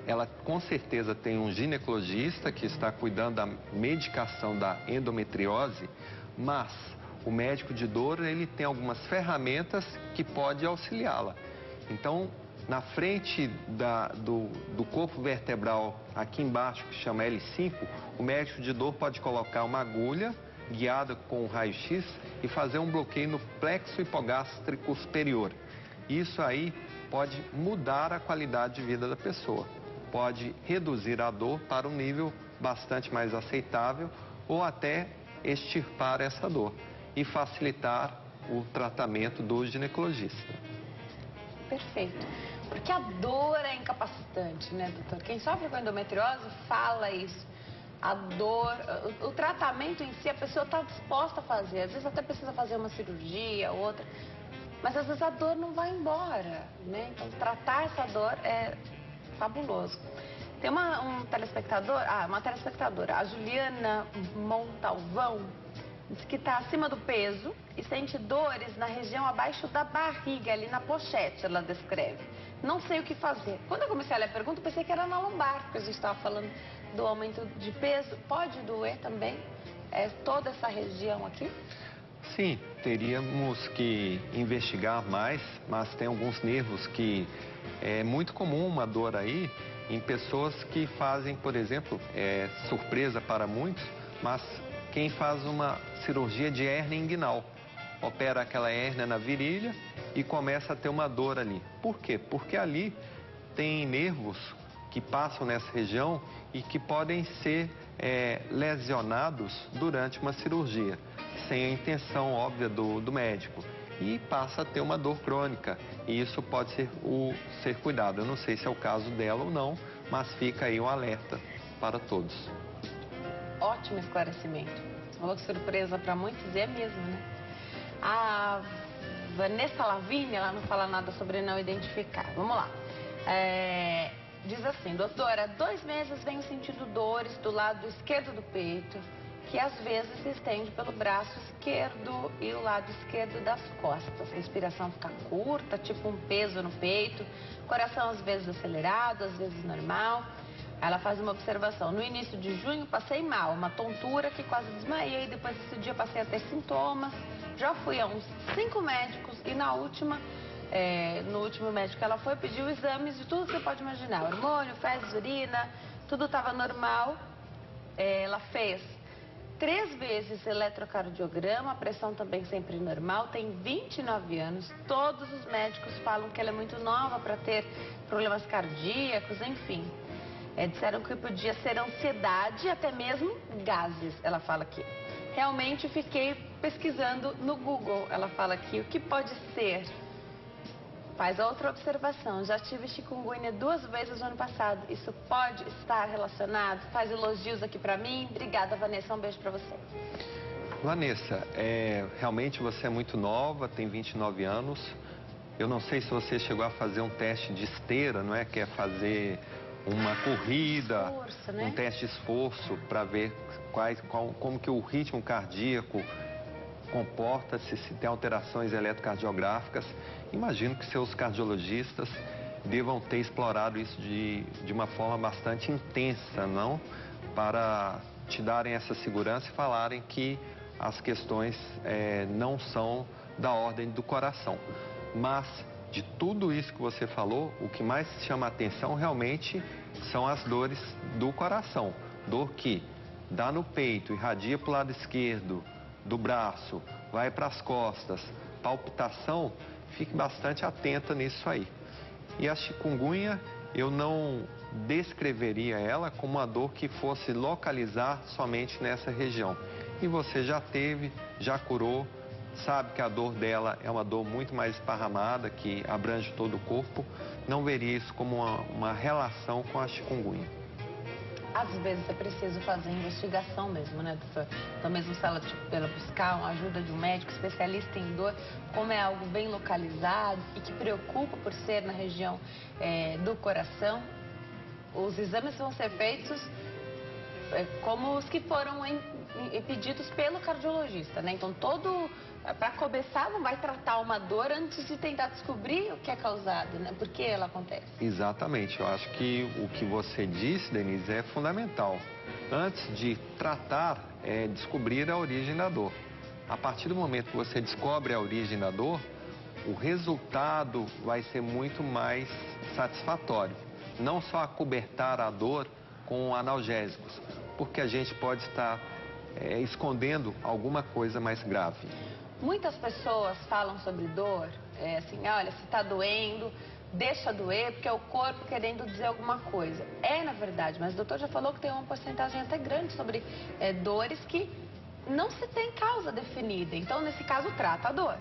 [SPEAKER 2] ela com certeza tem um ginecologista que está cuidando da medicação da endometriose, mas o médico de dor, ele tem algumas ferramentas que pode auxiliá-la. Então, na frente do corpo vertebral, aqui embaixo, que chama L5, o médico de dor pode colocar uma agulha guiada com um raio-x e fazer um bloqueio no plexo hipogástrico superior. Isso aí pode mudar a qualidade de vida da pessoa. Pode reduzir a dor para um nível bastante mais aceitável ou até extirpar essa dor e facilitar o tratamento do ginecologista.
[SPEAKER 1] Perfeito. Porque a dor é incapacitante, né, doutor? Quem sofre com endometriose fala isso. A dor, o tratamento em si, a pessoa está disposta a fazer. Às vezes até precisa fazer uma cirurgia, outra. Mas às vezes a dor não vai embora, né? Então tratar essa dor é fabuloso. Tem uma telespectadora, a Juliana Montalvão, diz que está acima do peso e sente dores na região abaixo da barriga, ali na pochete, ela descreve. Não sei o que fazer. Quando eu comecei a ler a pergunta, pensei que era na lombar, porque a gente estava falando do aumento de peso. Pode doer também toda essa região aqui?
[SPEAKER 2] Sim, teríamos que investigar mais, mas tem alguns nervos que é muito comum uma dor aí em pessoas que fazem, por exemplo, surpresa para muitos, mas quem faz uma cirurgia de hérnia inguinal, opera aquela hérnia na virilha e começa a ter uma dor ali. Por quê? Porque ali tem nervos que passam nessa região e que podem ser lesionados durante uma cirurgia, sem a intenção óbvia do médico. E passa a ter uma dor crônica, e isso pode ser cuidado. Eu não sei se é o caso dela ou não, mas fica aí um alerta para todos.
[SPEAKER 1] Ótimo esclarecimento. Falou que surpresa para muitos e é mesmo, né? A Vanessa Lavigne, ela não fala nada sobre não identificar. Vamos lá. Diz assim, doutora, há 2 meses venho sentindo dores do lado esquerdo do peito, que às vezes se estende pelo braço esquerdo e o lado esquerdo das costas. A respiração fica curta, tipo um peso no peito, coração às vezes acelerado, às vezes normal. Ela faz uma observação. No início de junho passei mal, uma tontura que quase desmaiei, depois desse dia passei a ter sintomas. Já fui a uns 5 médicos e no último médico que ela foi, pediu exames de tudo que você pode imaginar. Hormônio, fezes, urina, tudo estava normal. Ela fez 3 vezes eletrocardiograma, a pressão também sempre normal, tem 29 anos. Todos os médicos falam que ela é muito nova para ter problemas cardíacos, enfim. Disseram que podia ser ansiedade, até mesmo gases, ela fala aqui. Realmente fiquei pesquisando no Google, ela fala aqui, o que pode ser? Faz outra observação, já tive chikungunya 2 vezes no ano passado, isso pode estar relacionado? Faz elogios aqui pra mim, obrigada Vanessa, um beijo pra você.
[SPEAKER 2] Vanessa, realmente você é muito nova, tem 29 anos, eu não sei se você chegou a fazer um teste de esteira, não é? Que é fazer uma corrida,
[SPEAKER 1] esforço, né?
[SPEAKER 2] Um teste de esforço para ver como que o ritmo cardíaco comporta-se, se tem alterações eletrocardiográficas. Imagino que seus cardiologistas devam ter explorado isso de uma forma bastante intensa, não? Para te darem essa segurança e falarem que as questões não são da ordem do coração. Mas, de tudo isso que você falou, o que mais chama a atenção realmente são as dores do coração. Dor que dá no peito, irradia para o lado esquerdo do braço, vai para as costas, palpitação, fique bastante atenta nisso aí. E a chikungunya, eu não descreveria ela como uma dor que fosse localizar somente nessa região. E você já teve, já curou, sabe que a dor dela é uma dor muito mais esparramada, que abrange todo o corpo, não veria isso como uma relação com a chikungunya.
[SPEAKER 1] Às vezes é preciso fazer investigação mesmo, né, doutor? Então, mesmo se ela buscar uma ajuda de um médico especialista em dor, como é algo bem localizado e que preocupa por ser na região do coração, os exames vão ser feitos como os que foram pedidos pelo cardiologista, né? Então, para começar, não vai tratar uma dor antes de tentar descobrir o que é causado, né? Por que ela acontece.
[SPEAKER 2] Exatamente. Eu acho que o que você disse, Denise, é fundamental. Antes de tratar, é descobrir a origem da dor. A partir do momento que você descobre a origem da dor, o resultado vai ser muito mais satisfatório. Não só acobertar a dor com analgésicos, porque a gente pode estar escondendo alguma coisa mais grave.
[SPEAKER 1] Muitas pessoas falam sobre dor, assim, olha, se está doendo, deixa doer, porque é o corpo querendo dizer alguma coisa. Na verdade, mas o doutor já falou que tem uma porcentagem até grande sobre dores que não se tem causa definida. Então, nesse caso, trata a dor.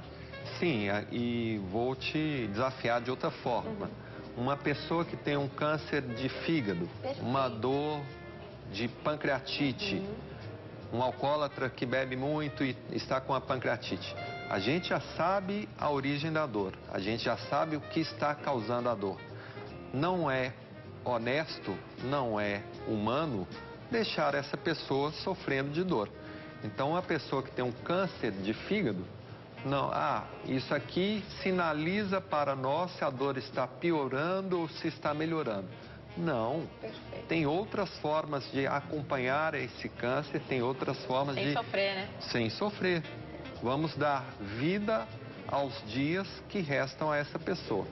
[SPEAKER 2] Sim, e vou te desafiar de outra forma. Uma pessoa que tem um câncer de fígado, uma dor de pancreatite, um alcoólatra que bebe muito e está com a pancreatite. A gente já sabe a origem da dor, a gente já sabe o que está causando a dor. Não é honesto, não é humano deixar essa pessoa sofrendo de dor. Então, uma pessoa que tem um câncer de fígado, não, isso aqui sinaliza para nós se a dor está piorando ou se está melhorando. Não.
[SPEAKER 1] Perfeito.
[SPEAKER 2] Tem outras formas de acompanhar esse câncer, tem outras formas
[SPEAKER 1] Sem sofrer, né?
[SPEAKER 2] Sem sofrer. Vamos dar vida aos dias que restam a essa pessoa.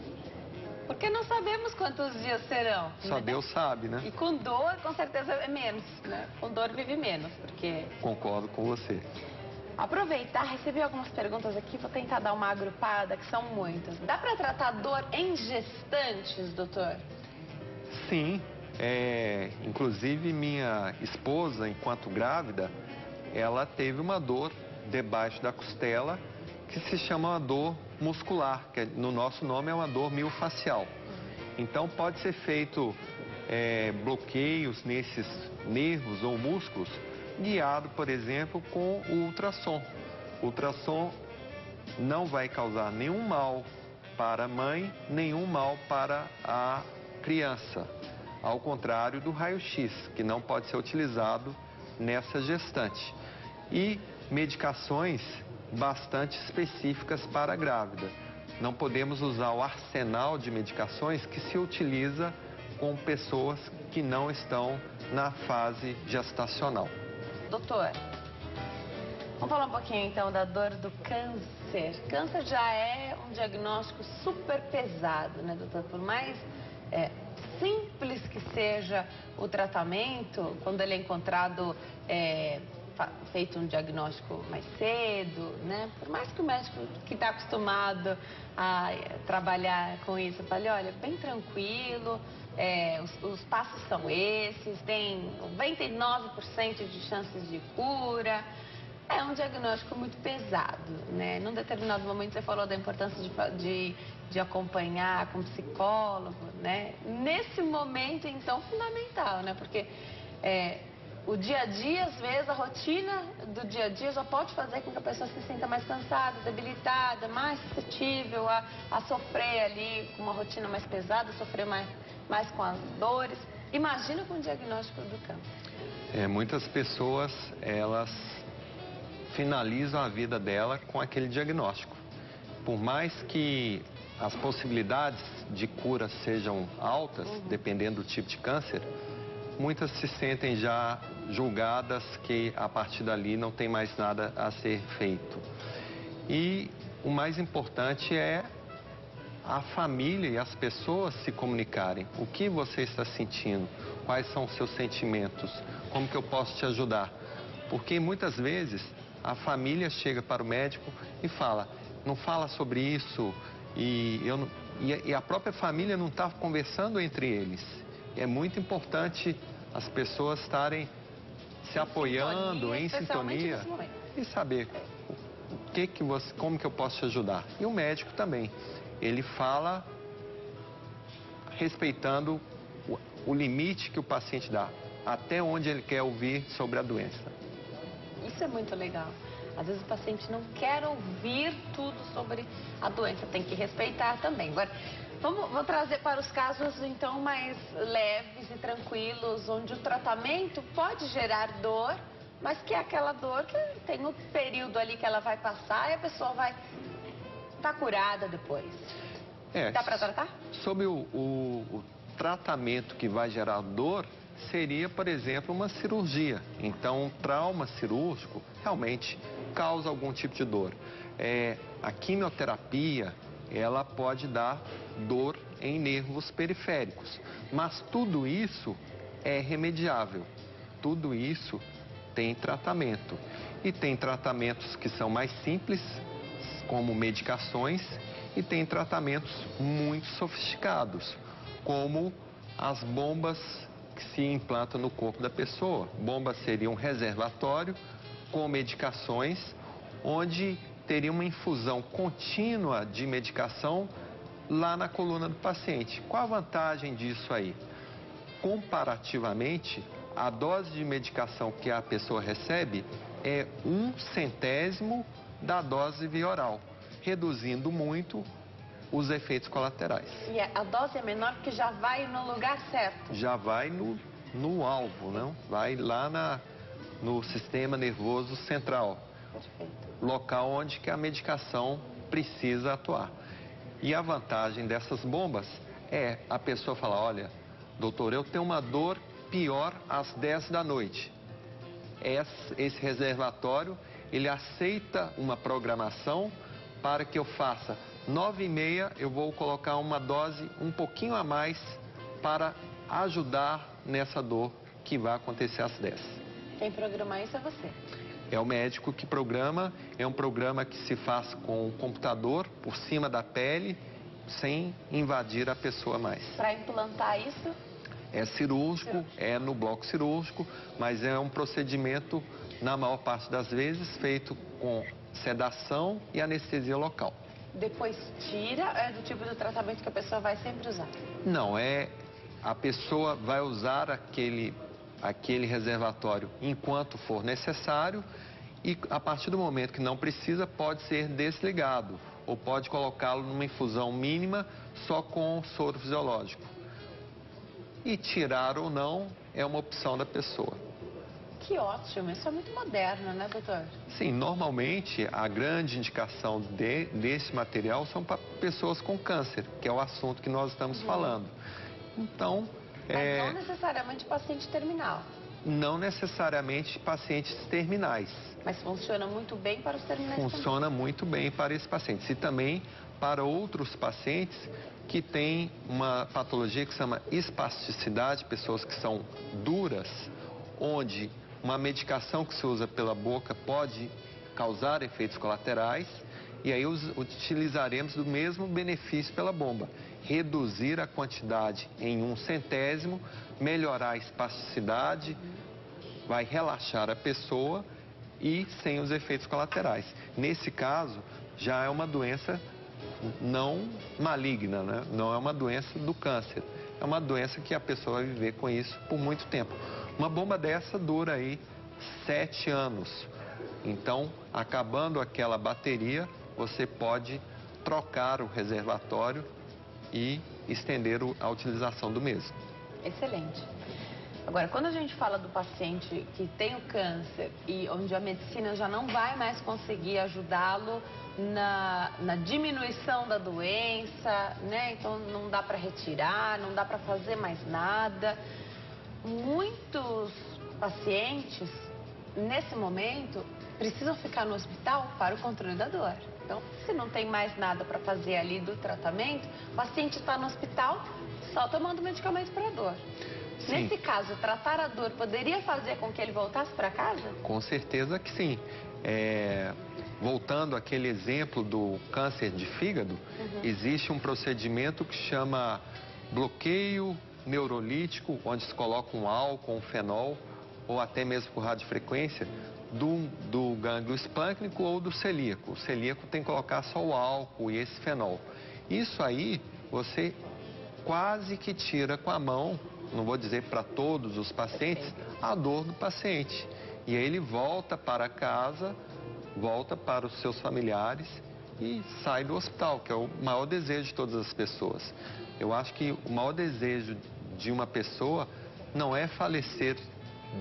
[SPEAKER 1] Porque não sabemos quantos dias serão.
[SPEAKER 2] Só Deus sabe, né?
[SPEAKER 1] E com dor, com certeza, é menos, né? Com dor vive menos, porque...
[SPEAKER 2] Concordo com você.
[SPEAKER 1] Aproveitar, recebi algumas perguntas aqui, vou tentar dar uma agrupada, que são muitas. Dá para tratar dor em gestantes, doutor?
[SPEAKER 2] Sim, inclusive minha esposa, enquanto grávida, ela teve uma dor debaixo da costela que se chama uma dor muscular, que no nosso nome é uma dor miofascial. Então pode ser feito bloqueios nesses nervos ou músculos, guiado, por exemplo, com o ultrassom. O ultrassom não vai causar nenhum mal para a mãe, nenhum mal para a criança, ao contrário do raio-x, que não pode ser utilizado nessa gestante. E medicações bastante específicas para a grávida. Não podemos usar o arsenal de medicações que se utiliza com pessoas que não estão na fase gestacional.
[SPEAKER 1] Doutor, vamos falar um pouquinho então da dor do câncer. Câncer já é um diagnóstico super pesado, né, doutor? Por mais simples que seja o tratamento, quando ele é encontrado, feito um diagnóstico mais cedo, né? Por mais que o médico que está acostumado a trabalhar com isso fale, olha, bem tranquilo, os passos são esses, tem 99% de chances de cura. É um diagnóstico muito pesado, né? Num determinado momento você falou da importância de acompanhar com psicólogo, né? Nesse momento, então, fundamental, né? Porque o dia a dia, às vezes, a rotina do dia a dia já pode fazer com que a pessoa se sinta mais cansada, debilitada, mais suscetível a sofrer ali com uma rotina mais pesada, sofrer mais com as dores. Imagina com o diagnóstico do câncer.
[SPEAKER 2] Muitas pessoas, elas finalizam a vida dela com aquele diagnóstico. Por mais que as possibilidades de cura sejam altas, dependendo do tipo de câncer, muitas se sentem já julgadas que a partir dali não tem mais nada a ser feito. E o mais importante é a família e as pessoas se comunicarem. O que você está sentindo? Quais são os seus sentimentos? Como que eu posso te ajudar? Porque muitas vezes a família chega para o médico e fala, não fala sobre isso, e a própria família não está conversando entre eles. É muito importante as pessoas estarem se apoiando, em sintonia, e saber como que eu posso te ajudar. E o médico também, ele fala respeitando o limite que o paciente dá, até onde ele quer ouvir sobre a doença.
[SPEAKER 1] Isso é muito legal. Às vezes o paciente não quer ouvir tudo sobre a doença, tem que respeitar também. Agora, Vou trazer para os casos, então, mais leves e tranquilos, onde o tratamento pode gerar dor, mas que é aquela dor que tem um período ali que ela vai passar e a pessoa vai estar curada depois. Dá para tratar?
[SPEAKER 2] Sobre o tratamento que vai gerar dor, seria, por exemplo, uma cirurgia. Então, um trauma cirúrgico realmente causa algum tipo de dor. A quimioterapia, ela pode dar dor em nervos periféricos, mas tudo isso é remediável. Tudo isso tem tratamento. E tem tratamentos que são mais simples, como medicações, e tem tratamentos muito sofisticados, como as bombas que se implantam no corpo da pessoa. Bomba seria um reservatório com medicações, onde teria uma infusão contínua de medicação lá na coluna do paciente. Qual a vantagem disso aí? Comparativamente, a dose de medicação que a pessoa recebe é 1/100º da dose via oral, reduzindo muito os efeitos colaterais.
[SPEAKER 1] E a dose é menor porque já vai no lugar certo?
[SPEAKER 2] Já vai no alvo, não? Vai lá no sistema nervoso central.
[SPEAKER 1] Perfeito.
[SPEAKER 2] Local onde que a medicação precisa atuar. E a vantagem dessas bombas é a pessoa falar, olha, doutor, eu tenho uma dor pior às 10 da noite. Esse reservatório, ele aceita uma programação para que eu faça 9h30, eu vou colocar uma dose um pouquinho a mais para ajudar nessa dor que vai acontecer às 10.
[SPEAKER 1] Quem programa isso é você?
[SPEAKER 2] É o médico que programa, é um programa que se faz com o computador por cima da pele, sem invadir a pessoa mais.
[SPEAKER 1] Para implantar isso?
[SPEAKER 2] É cirúrgico, é no bloco cirúrgico, mas é um procedimento, na maior parte das vezes, feito com sedação e anestesia local.
[SPEAKER 1] Depois tira, é do tipo de tratamento que a pessoa vai sempre usar?
[SPEAKER 2] Não, a pessoa vai usar aquele reservatório enquanto for necessário e a partir do momento que não precisa, pode ser desligado ou pode colocá-lo numa infusão mínima só com soro fisiológico. E tirar ou não é uma opção da pessoa.
[SPEAKER 1] Que ótimo, isso é muito moderno, né, doutor?
[SPEAKER 2] Sim, normalmente a grande indicação desse material são para pessoas com câncer, que é o assunto que nós estamos falando. Então,
[SPEAKER 1] mas não necessariamente paciente terminal.
[SPEAKER 2] Não necessariamente pacientes terminais.
[SPEAKER 1] Mas funciona muito bem para os terminais
[SPEAKER 2] Funciona
[SPEAKER 1] também.
[SPEAKER 2] muito bem para esses pacientes. E também para outros pacientes que têm uma patologia que se chama espasticidade, pessoas que são duras, onde uma medicação que se usa pela boca pode causar efeitos colaterais, e aí utilizaremos do mesmo benefício pela bomba. Reduzir a quantidade em 1/100º, melhorar a espasticidade, vai relaxar a pessoa e sem os efeitos colaterais. Nesse caso, já é uma doença não maligna, né? Não é uma doença do câncer. É uma doença que a pessoa vai viver com isso por muito tempo. Uma bomba dessa dura aí 7 anos. Então, acabando aquela bateria, você pode trocar o reservatório e estender a utilização do mesmo.
[SPEAKER 1] Excelente. Agora, quando a gente fala do paciente que tem o câncer e onde a medicina já não vai mais conseguir ajudá-lo na diminuição da doença, né? Então não dá para retirar, não dá para fazer mais nada. Muitos pacientes, nesse momento, precisam ficar no hospital para o controle da dor. Então, se não tem mais nada para fazer ali do tratamento, o paciente está no hospital só tomando medicamento para a dor.
[SPEAKER 2] Sim.
[SPEAKER 1] Nesse caso, tratar a dor poderia fazer com que ele voltasse para casa?
[SPEAKER 2] Com certeza que sim. Voltando àquele exemplo do câncer de fígado, existe um procedimento que chama bloqueio neurolítico, onde se coloca um álcool, um fenol, ou até mesmo por radiofrequência, do gânglio esplâncnico ou do celíaco. O celíaco tem que colocar só o álcool e esse fenol. Isso aí, você quase que tira com a mão, não vou dizer para todos os pacientes, a dor do paciente. E aí ele volta para casa, volta para os seus familiares e sai do hospital, que é o maior desejo de todas as pessoas. Eu acho que o maior desejo de uma pessoa não é falecer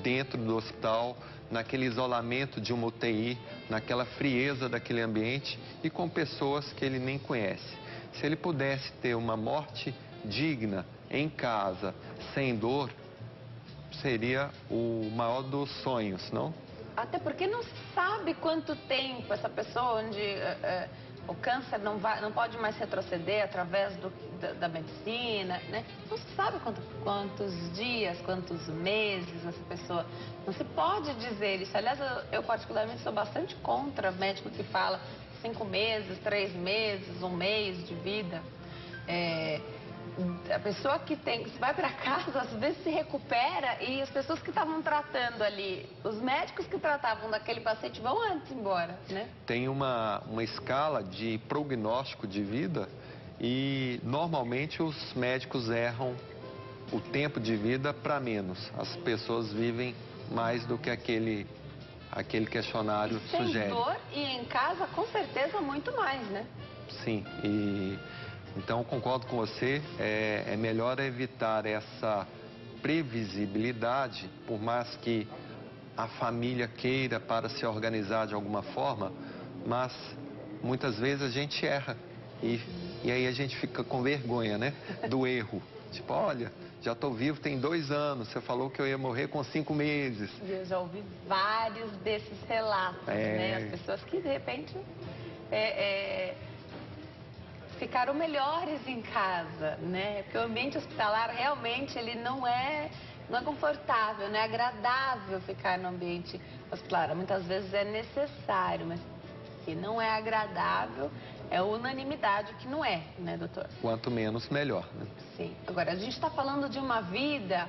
[SPEAKER 2] dentro do hospital, naquele isolamento de uma UTI, naquela frieza daquele ambiente e com pessoas que ele nem conhece. Se ele pudesse ter uma morte digna, em casa, sem dor, seria o maior dos sonhos, não?
[SPEAKER 1] Até porque não se sabe quanto tempo essa pessoa onde o câncer não pode mais retroceder através da medicina, né? Não se sabe quantos dias, quantos meses essa pessoa... Não se pode dizer isso. Aliás, eu particularmente sou bastante contra médico que fala 5 meses, 3 meses, 1 mês de vida. A pessoa que vai para casa, às vezes se recupera e as pessoas que estavam tratando ali, os médicos que tratavam daquele paciente vão antes embora, né?
[SPEAKER 2] Tem uma escala de prognóstico de vida e normalmente os médicos erram o tempo de vida para menos. As pessoas vivem mais do que aquele questionário sugere.
[SPEAKER 1] Sem dor e em casa, com certeza, muito mais, né?
[SPEAKER 2] Sim, então concordo com você, é melhor evitar essa previsibilidade, por mais que a família queira para se organizar de alguma forma, mas muitas vezes a gente erra e aí a gente fica com vergonha, né, do erro. Tipo, olha, já estou vivo tem 2 anos, você falou que eu ia morrer com 5 meses.
[SPEAKER 1] Eu já ouvi vários desses relatos, né? As pessoas que de repente ficaram melhores em casa, né? Porque o ambiente hospitalar realmente ele não é confortável, não é agradável ficar no ambiente hospitalar. Muitas vezes é necessário, mas se não é agradável, é unanimidade que não é, né, doutor?
[SPEAKER 2] Quanto menos, melhor, né?
[SPEAKER 1] Sim. Agora, a gente está falando de uma vida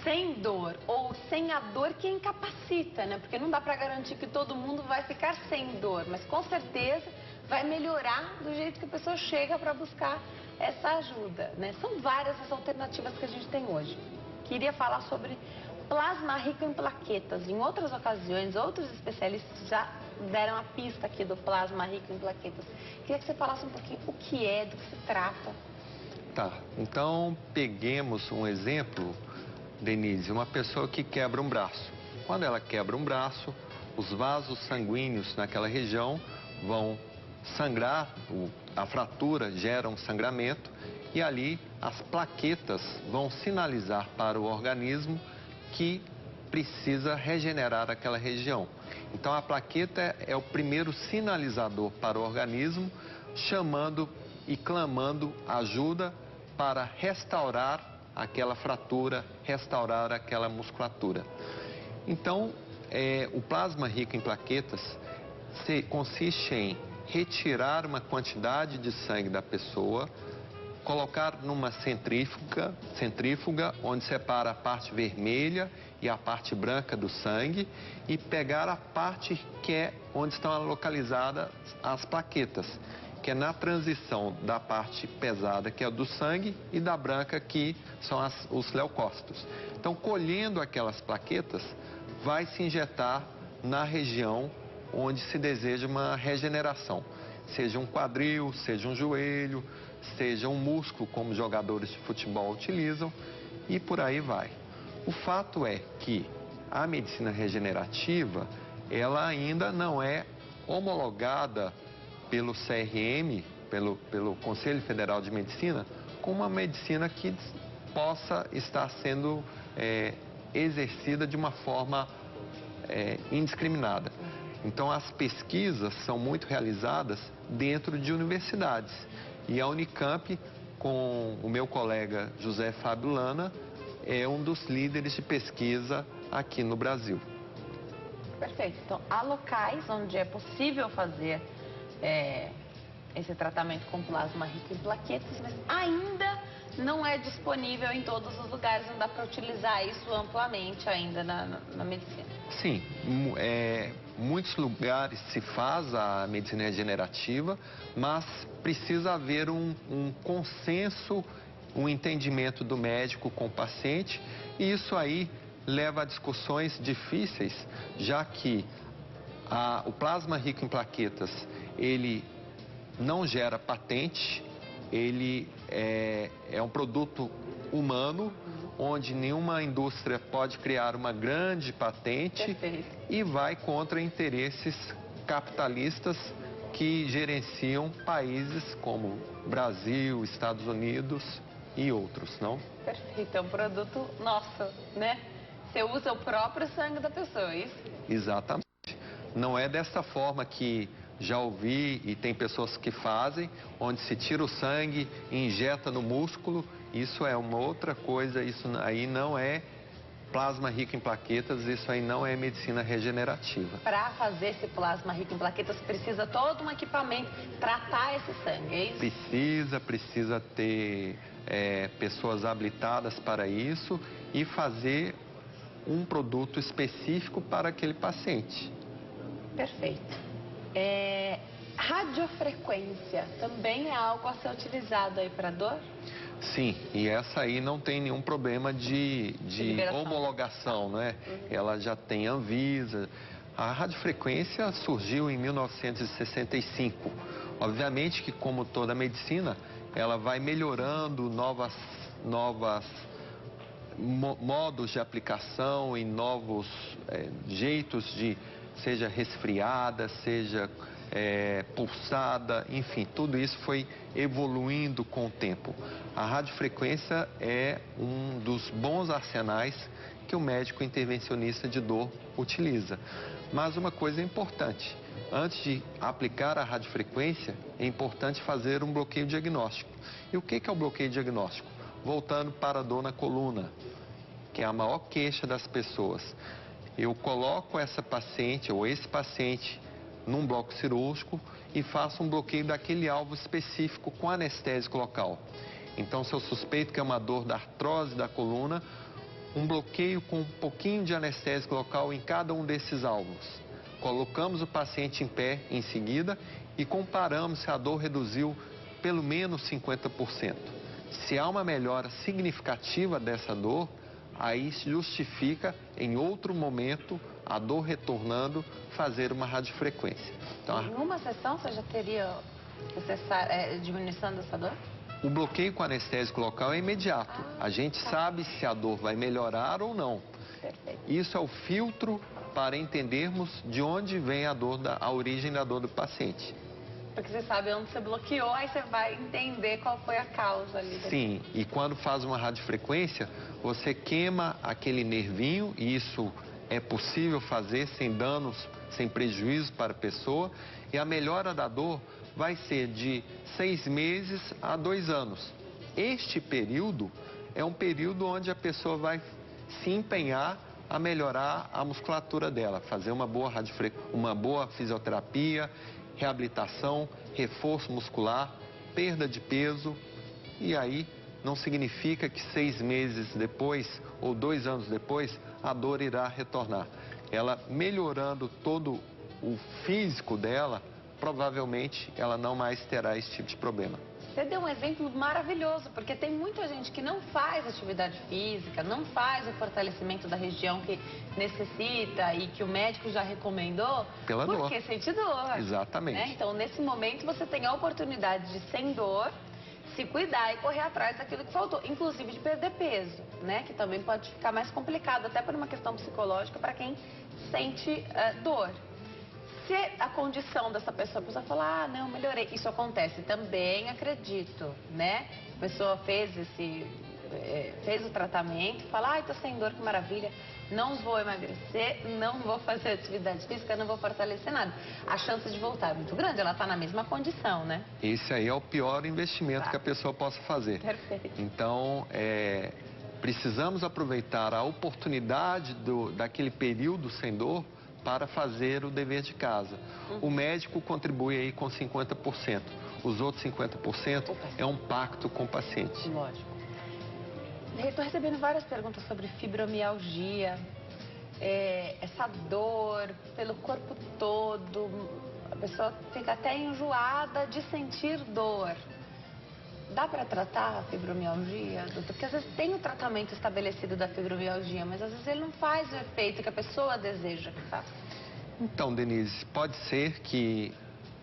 [SPEAKER 1] sem dor ou sem a dor que incapacita, né? Porque não dá para garantir que todo mundo vai ficar sem dor, mas com certeza vai melhorar do jeito que a pessoa chega para buscar essa ajuda, né? São várias as alternativas que a gente tem hoje. Queria falar sobre plasma rico em plaquetas. Em outras ocasiões, outros especialistas já deram a pista aqui do plasma rico em plaquetas. Queria que você falasse um pouquinho o que é, do que se trata.
[SPEAKER 2] Tá, então peguemos um exemplo, Denise, uma pessoa que quebra um braço. Quando ela quebra um braço, os vasos sanguíneos naquela região vão sangrar, a fratura gera um sangramento e ali as plaquetas vão sinalizar para o organismo que precisa regenerar aquela região. Então a plaqueta é o primeiro sinalizador para o organismo, chamando e clamando ajuda para restaurar aquela fratura, restaurar aquela musculatura. Então, o plasma rico em plaquetas consiste em retirar uma quantidade de sangue da pessoa, colocar numa centrífuga, onde separa a parte vermelha e a parte branca do sangue e pegar a parte que é onde estão localizadas as plaquetas, que é na transição da parte pesada, que é do sangue, e da branca, que são os leucócitos. Então, colhendo aquelas plaquetas, vai se injetar na região onde se deseja uma regeneração. Seja um quadril, seja um joelho, seja um músculo, como jogadores de futebol utilizam, e por aí vai. O fato é que a medicina regenerativa, ela ainda não é homologada pelo CRM, pelo Conselho Federal de Medicina, como uma medicina que possa estar sendo exercida de uma forma indiscriminada. Então, as pesquisas são muito realizadas dentro de universidades. E a Unicamp, com o meu colega José Fábio Lana, é um dos líderes de pesquisa aqui no Brasil.
[SPEAKER 1] Perfeito. Então, há locais onde é possível fazer esse tratamento com plasma rico em plaquetas, mas ainda não é disponível em todos os lugares, não dá para utilizar isso amplamente ainda na medicina.
[SPEAKER 2] Sim, muitos lugares se faz a medicina regenerativa, mas precisa haver um consenso, um entendimento do médico com o paciente, e isso aí leva a discussões difíceis, já que o plasma rico em plaquetas, ele não gera patente, ele é um produto humano, onde nenhuma indústria pode criar uma grande patente.
[SPEAKER 1] Perfeito.
[SPEAKER 2] E vai contra interesses capitalistas que gerenciam países como Brasil, Estados Unidos e outros, não?
[SPEAKER 1] Perfeito, é um produto nosso, né? Você usa o próprio sangue da pessoa, é isso?
[SPEAKER 2] Exatamente. Não é dessa forma que já ouvi e tem pessoas que fazem, onde se tira o sangue e injeta no músculo. Isso é uma outra coisa, isso aí não é plasma rico em plaquetas, isso aí não é medicina regenerativa.
[SPEAKER 1] Para fazer esse plasma rico em plaquetas, precisa todo um equipamento tratar esse sangue, é isso?
[SPEAKER 2] Precisa ter pessoas habilitadas para isso e fazer um produto específico para aquele paciente.
[SPEAKER 1] Perfeito. Radiofrequência também é algo a ser utilizado aí para dor?
[SPEAKER 2] Sim, e essa aí não tem nenhum problema de homologação, né? Ela já tem Anvisa. A radiofrequência surgiu em 1965. Obviamente que, como toda medicina, ela vai melhorando modos de aplicação e novos jeitos de, seja resfriada, seja pulsada, enfim, tudo isso foi evoluindo com o tempo. A radiofrequência é um dos bons arsenais que o médico intervencionista de dor utiliza. Mas uma coisa importante, antes de aplicar a radiofrequência, é importante fazer um bloqueio diagnóstico. E o que é o bloqueio diagnóstico? Voltando para a dor na coluna, que é a maior queixa das pessoas. Eu coloco essa paciente ou esse paciente num bloco cirúrgico e faço um bloqueio daquele alvo específico com anestésico local. Então, se eu suspeito que é uma dor da artrose da coluna, um bloqueio com um pouquinho de anestésico local em cada um desses alvos. Colocamos o paciente em pé em seguida e comparamos se a dor reduziu pelo menos 50%. Se há uma melhora significativa dessa dor, aí se justifica, em outro momento, a dor retornando, fazer uma radiofrequência. Então,
[SPEAKER 1] em uma sessão você já teria diminuição dessa dor?
[SPEAKER 2] o bloqueio com anestésico local é imediato. A gente sabe se a dor vai melhorar ou não.
[SPEAKER 1] Perfeito.
[SPEAKER 2] Isso é o filtro para entendermos de onde vem a origem da dor do paciente.
[SPEAKER 1] Porque você sabe onde você bloqueou, aí você vai entender qual foi a causa ali.
[SPEAKER 2] Sim, e quando faz uma radiofrequência, você queima aquele nervinho, e isso é possível fazer sem danos, sem prejuízo para a pessoa, e a melhora da dor vai ser de 6 meses a 2 anos. Este período é um período onde a pessoa vai se empenhar a melhorar a musculatura dela, fazer uma boa fisioterapia, reabilitação, reforço muscular, perda de peso. E aí não significa que 6 meses depois ou 2 anos depois a dor irá retornar. Ela melhorando todo o físico dela, provavelmente ela não mais terá esse tipo de problema.
[SPEAKER 1] Você deu um exemplo maravilhoso, porque tem muita gente que não faz atividade física, não faz o fortalecimento da região que necessita e que o médico já recomendou.
[SPEAKER 2] Pela dor.
[SPEAKER 1] Porque sente dor.
[SPEAKER 2] Exatamente.
[SPEAKER 1] Né? Então, nesse momento, você tem a oportunidade de, sem dor, se cuidar e correr atrás daquilo que faltou, inclusive de perder peso, né? Que também pode ficar mais complicado, até por uma questão psicológica, para quem sente dor. Se a condição dessa pessoa, a pessoa fala, não, melhorei. Isso acontece também, acredito, né? A pessoa fez o tratamento, fala, tô sem dor, que maravilha, não vou emagrecer, não vou fazer atividade física, não vou fortalecer nada. A chance de voltar é muito grande, ela tá na mesma condição, né?
[SPEAKER 2] Esse aí é o pior investimento que a pessoa possa fazer.
[SPEAKER 1] Perfeito.
[SPEAKER 2] Então, precisamos aproveitar a oportunidade daquele período sem dor para fazer o dever de casa. O médico contribui aí com 50%. Os outros 50% é um pacto com o paciente.
[SPEAKER 1] Lógico. Estou recebendo várias perguntas sobre fibromialgia, essa dor pelo corpo todo. A pessoa fica até enjoada de sentir dor. Dá para tratar a fibromialgia, doutor? Porque às vezes tem o tratamento estabelecido da fibromialgia, mas às vezes ele não faz o efeito que a pessoa deseja que faça.
[SPEAKER 2] Então, Denise, pode ser que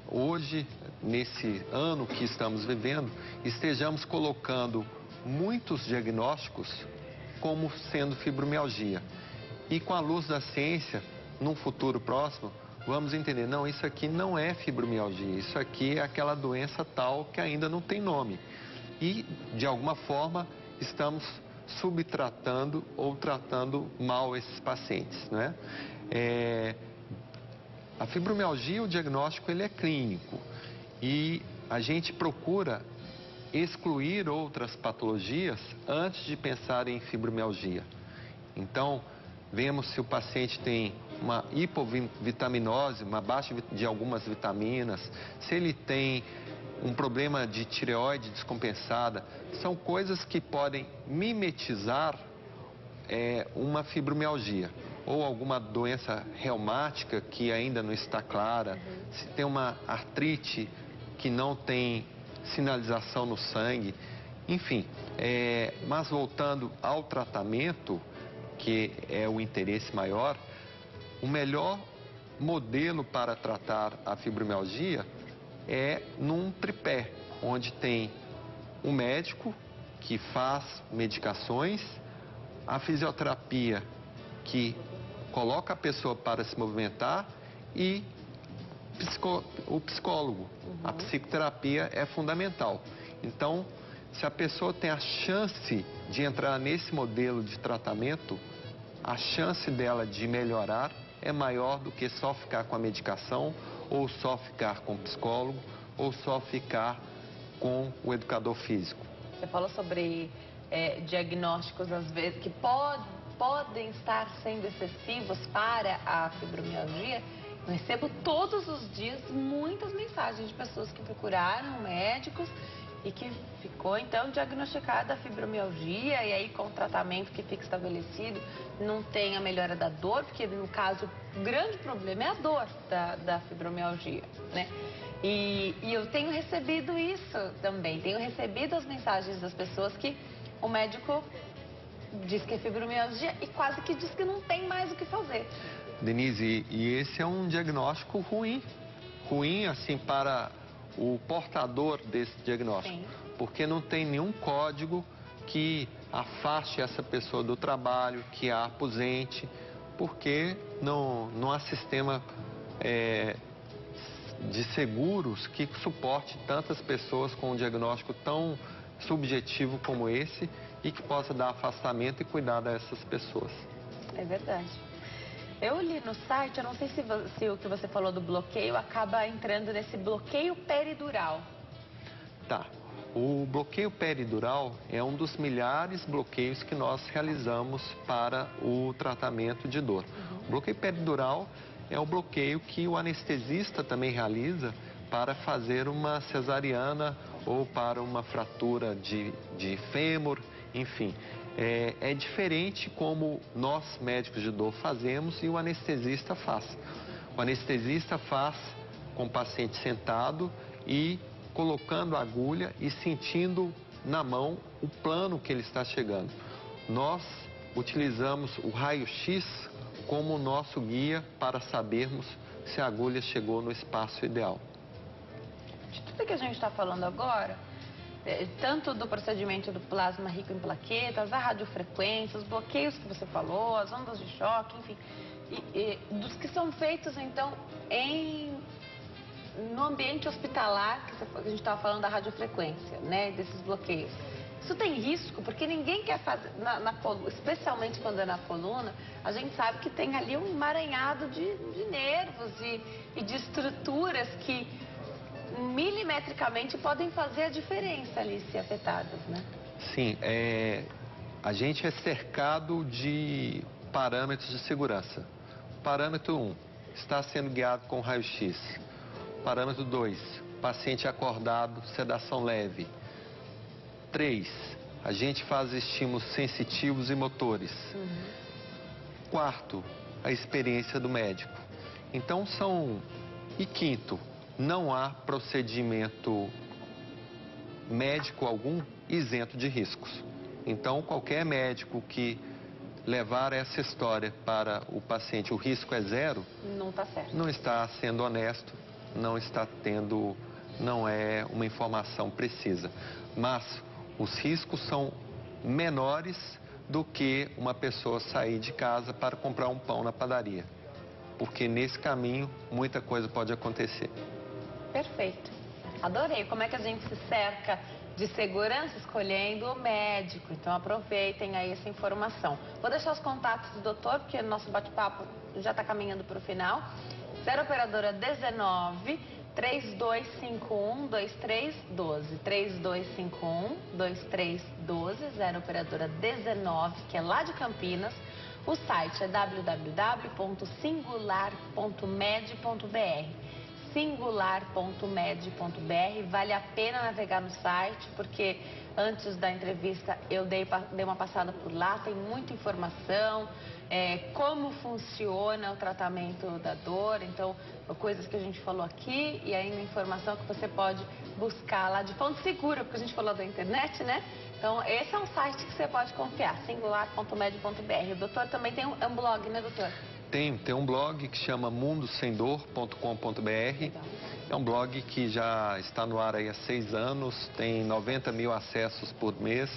[SPEAKER 2] hoje nesse ano que estamos vivendo, estejamos colocando muitos diagnósticos como sendo fibromialgia. E com a luz da ciência, num futuro próximo, vamos entender, não, isso aqui não é fibromialgia, isso aqui é aquela doença tal que ainda não tem nome. E, de alguma forma, estamos subtratando ou tratando mal esses pacientes, né? A fibromialgia, o diagnóstico, ele é clínico e a gente procura excluir outras patologias antes de pensar em fibromialgia. Então, vemos se o paciente tem uma hipovitaminose, uma baixa de algumas vitaminas, se ele tem um problema de tireoide descompensada. São coisas que podem mimetizar uma fibromialgia ou alguma doença reumática que ainda não está clara, se tem uma artrite que não tem sinalização no sangue, enfim. Mas voltando ao tratamento, que é o interesse maior, o melhor modelo para tratar a fibromialgia é num tripé, onde tem o médico que faz medicações, a fisioterapia que coloca a pessoa para se movimentar e o psicólogo. A psicoterapia é fundamental. Então, se a pessoa tem a chance de entrar nesse modelo de tratamento, a chance dela de melhorar é maior do que só ficar com a medicação, ou só ficar com o psicólogo, ou só ficar com o educador físico.
[SPEAKER 1] Você falou sobre diagnósticos, às vezes, que podem estar sendo excessivos para a fibromialgia. Eu recebo todos os dias muitas mensagens de pessoas que procuraram médicos e que ficou, então, diagnosticada a fibromialgia, e aí com o tratamento que fica estabelecido, não tem a melhora da dor, porque, no caso, o grande problema é a dor da fibromialgia, né? E eu tenho recebido isso também, tenho recebido as mensagens das pessoas que o médico diz que é fibromialgia e quase que diz que não tem mais o que fazer.
[SPEAKER 2] Denise, e esse é um diagnóstico ruim, assim, para o portador desse diagnóstico. Sim. Porque não tem nenhum código que afaste essa pessoa do trabalho, que a aposente, porque não há sistema de seguros que suporte tantas pessoas com um diagnóstico tão subjetivo como esse e que possa dar afastamento e cuidar dessas pessoas.
[SPEAKER 1] É verdade. Eu li no site, eu não sei se o que você falou do bloqueio acaba entrando nesse bloqueio peridural.
[SPEAKER 2] Tá. O bloqueio peridural é um dos milhares de bloqueios que nós realizamos para o tratamento de dor. O bloqueio peridural é o bloqueio que o anestesista também realiza para fazer uma cesariana ou para uma fratura de fêmur, enfim. É diferente como nós, médicos de dor, fazemos e o anestesista faz. O anestesista faz com o paciente sentado e colocando a agulha e sentindo na mão o plano que ele está chegando. Nós utilizamos o raio-x como nosso guia para sabermos se a agulha chegou no espaço ideal.
[SPEAKER 1] De tudo que a gente está falando agora, tanto do procedimento do plasma rico em plaquetas, a radiofrequência, os bloqueios que você falou, as ondas de choque, enfim, dos que são feitos, então, no ambiente hospitalar, que a gente estava falando da radiofrequência, né, desses bloqueios. Isso tem risco, porque ninguém quer fazer, especialmente quando é na coluna, a gente sabe que tem ali um emaranhado de nervos e de estruturas que milimetricamente podem fazer a diferença ali, se afetadas, né?
[SPEAKER 2] Sim, a gente é cercado de parâmetros de segurança. Parâmetro 1, está sendo guiado com raio-x. Parâmetro 2, paciente acordado, sedação leve. 3, a gente faz estímulos sensitivos e motores. 4, a experiência do médico. Então E 5º, não há procedimento médico algum isento de riscos. Então, qualquer médico que levar essa história para o paciente, o risco é zero,
[SPEAKER 1] não está certo.
[SPEAKER 2] Não está sendo honesto, não está tendo não é uma informação precisa, mas os riscos são menores do que uma pessoa sair de casa para comprar um pão na padaria, porque nesse caminho muita coisa pode acontecer.
[SPEAKER 1] Perfeito. Adorei. Como é que a gente se cerca de segurança escolhendo o médico? Então aproveitem aí essa informação. Vou deixar os contatos do doutor, porque o nosso bate-papo já está caminhando para o final. 0 operadora 19 3251 2312. 3251 2312. 0 operadora 19, que é lá de Campinas. O site é www.singular.med.br. singular.med.br. Vale a pena navegar no site, porque antes da entrevista eu dei uma passada por lá, tem muita informação, como funciona o tratamento da dor, então coisas que a gente falou aqui e ainda informação que você pode buscar lá de fonte segura, porque a gente falou da internet, né? Então esse é um site que você pode confiar, singular.med.br. O doutor também tem um blog, né, doutor?
[SPEAKER 2] Tem um blog que chama mundossemdor.com.br. É um blog que já está no ar aí há 6 anos, tem 90 mil acessos por mês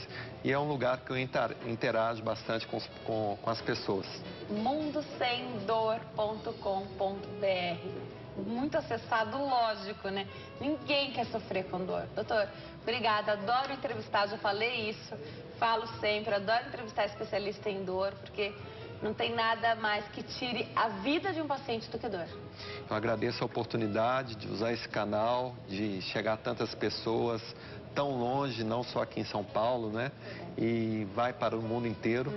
[SPEAKER 2] e é um lugar que eu interajo bastante com as pessoas.
[SPEAKER 1] mundossemdor.com.br. Muito acessado, lógico, né? Ninguém quer sofrer com dor. Doutor, obrigada, adoro entrevistar, já falei isso, falo sempre, adoro entrevistar especialista em dor, porque não tem nada mais que tire a vida de um paciente do que dor.
[SPEAKER 2] Eu agradeço a oportunidade de usar esse canal, de chegar a tantas pessoas tão longe, não só aqui em São Paulo, né? E vai para o mundo inteiro.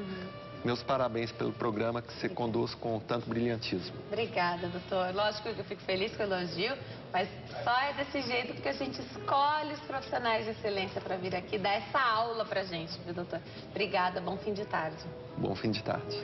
[SPEAKER 2] Meus parabéns pelo programa que você conduz com tanto brilhantismo.
[SPEAKER 1] Obrigada, doutor. Lógico que eu fico feliz com o elogio, mas só é desse jeito porque a gente escolhe os profissionais de excelência para vir aqui dar essa aula pra gente, viu, doutor? Obrigada, bom fim de tarde.
[SPEAKER 2] Bom fim de tarde.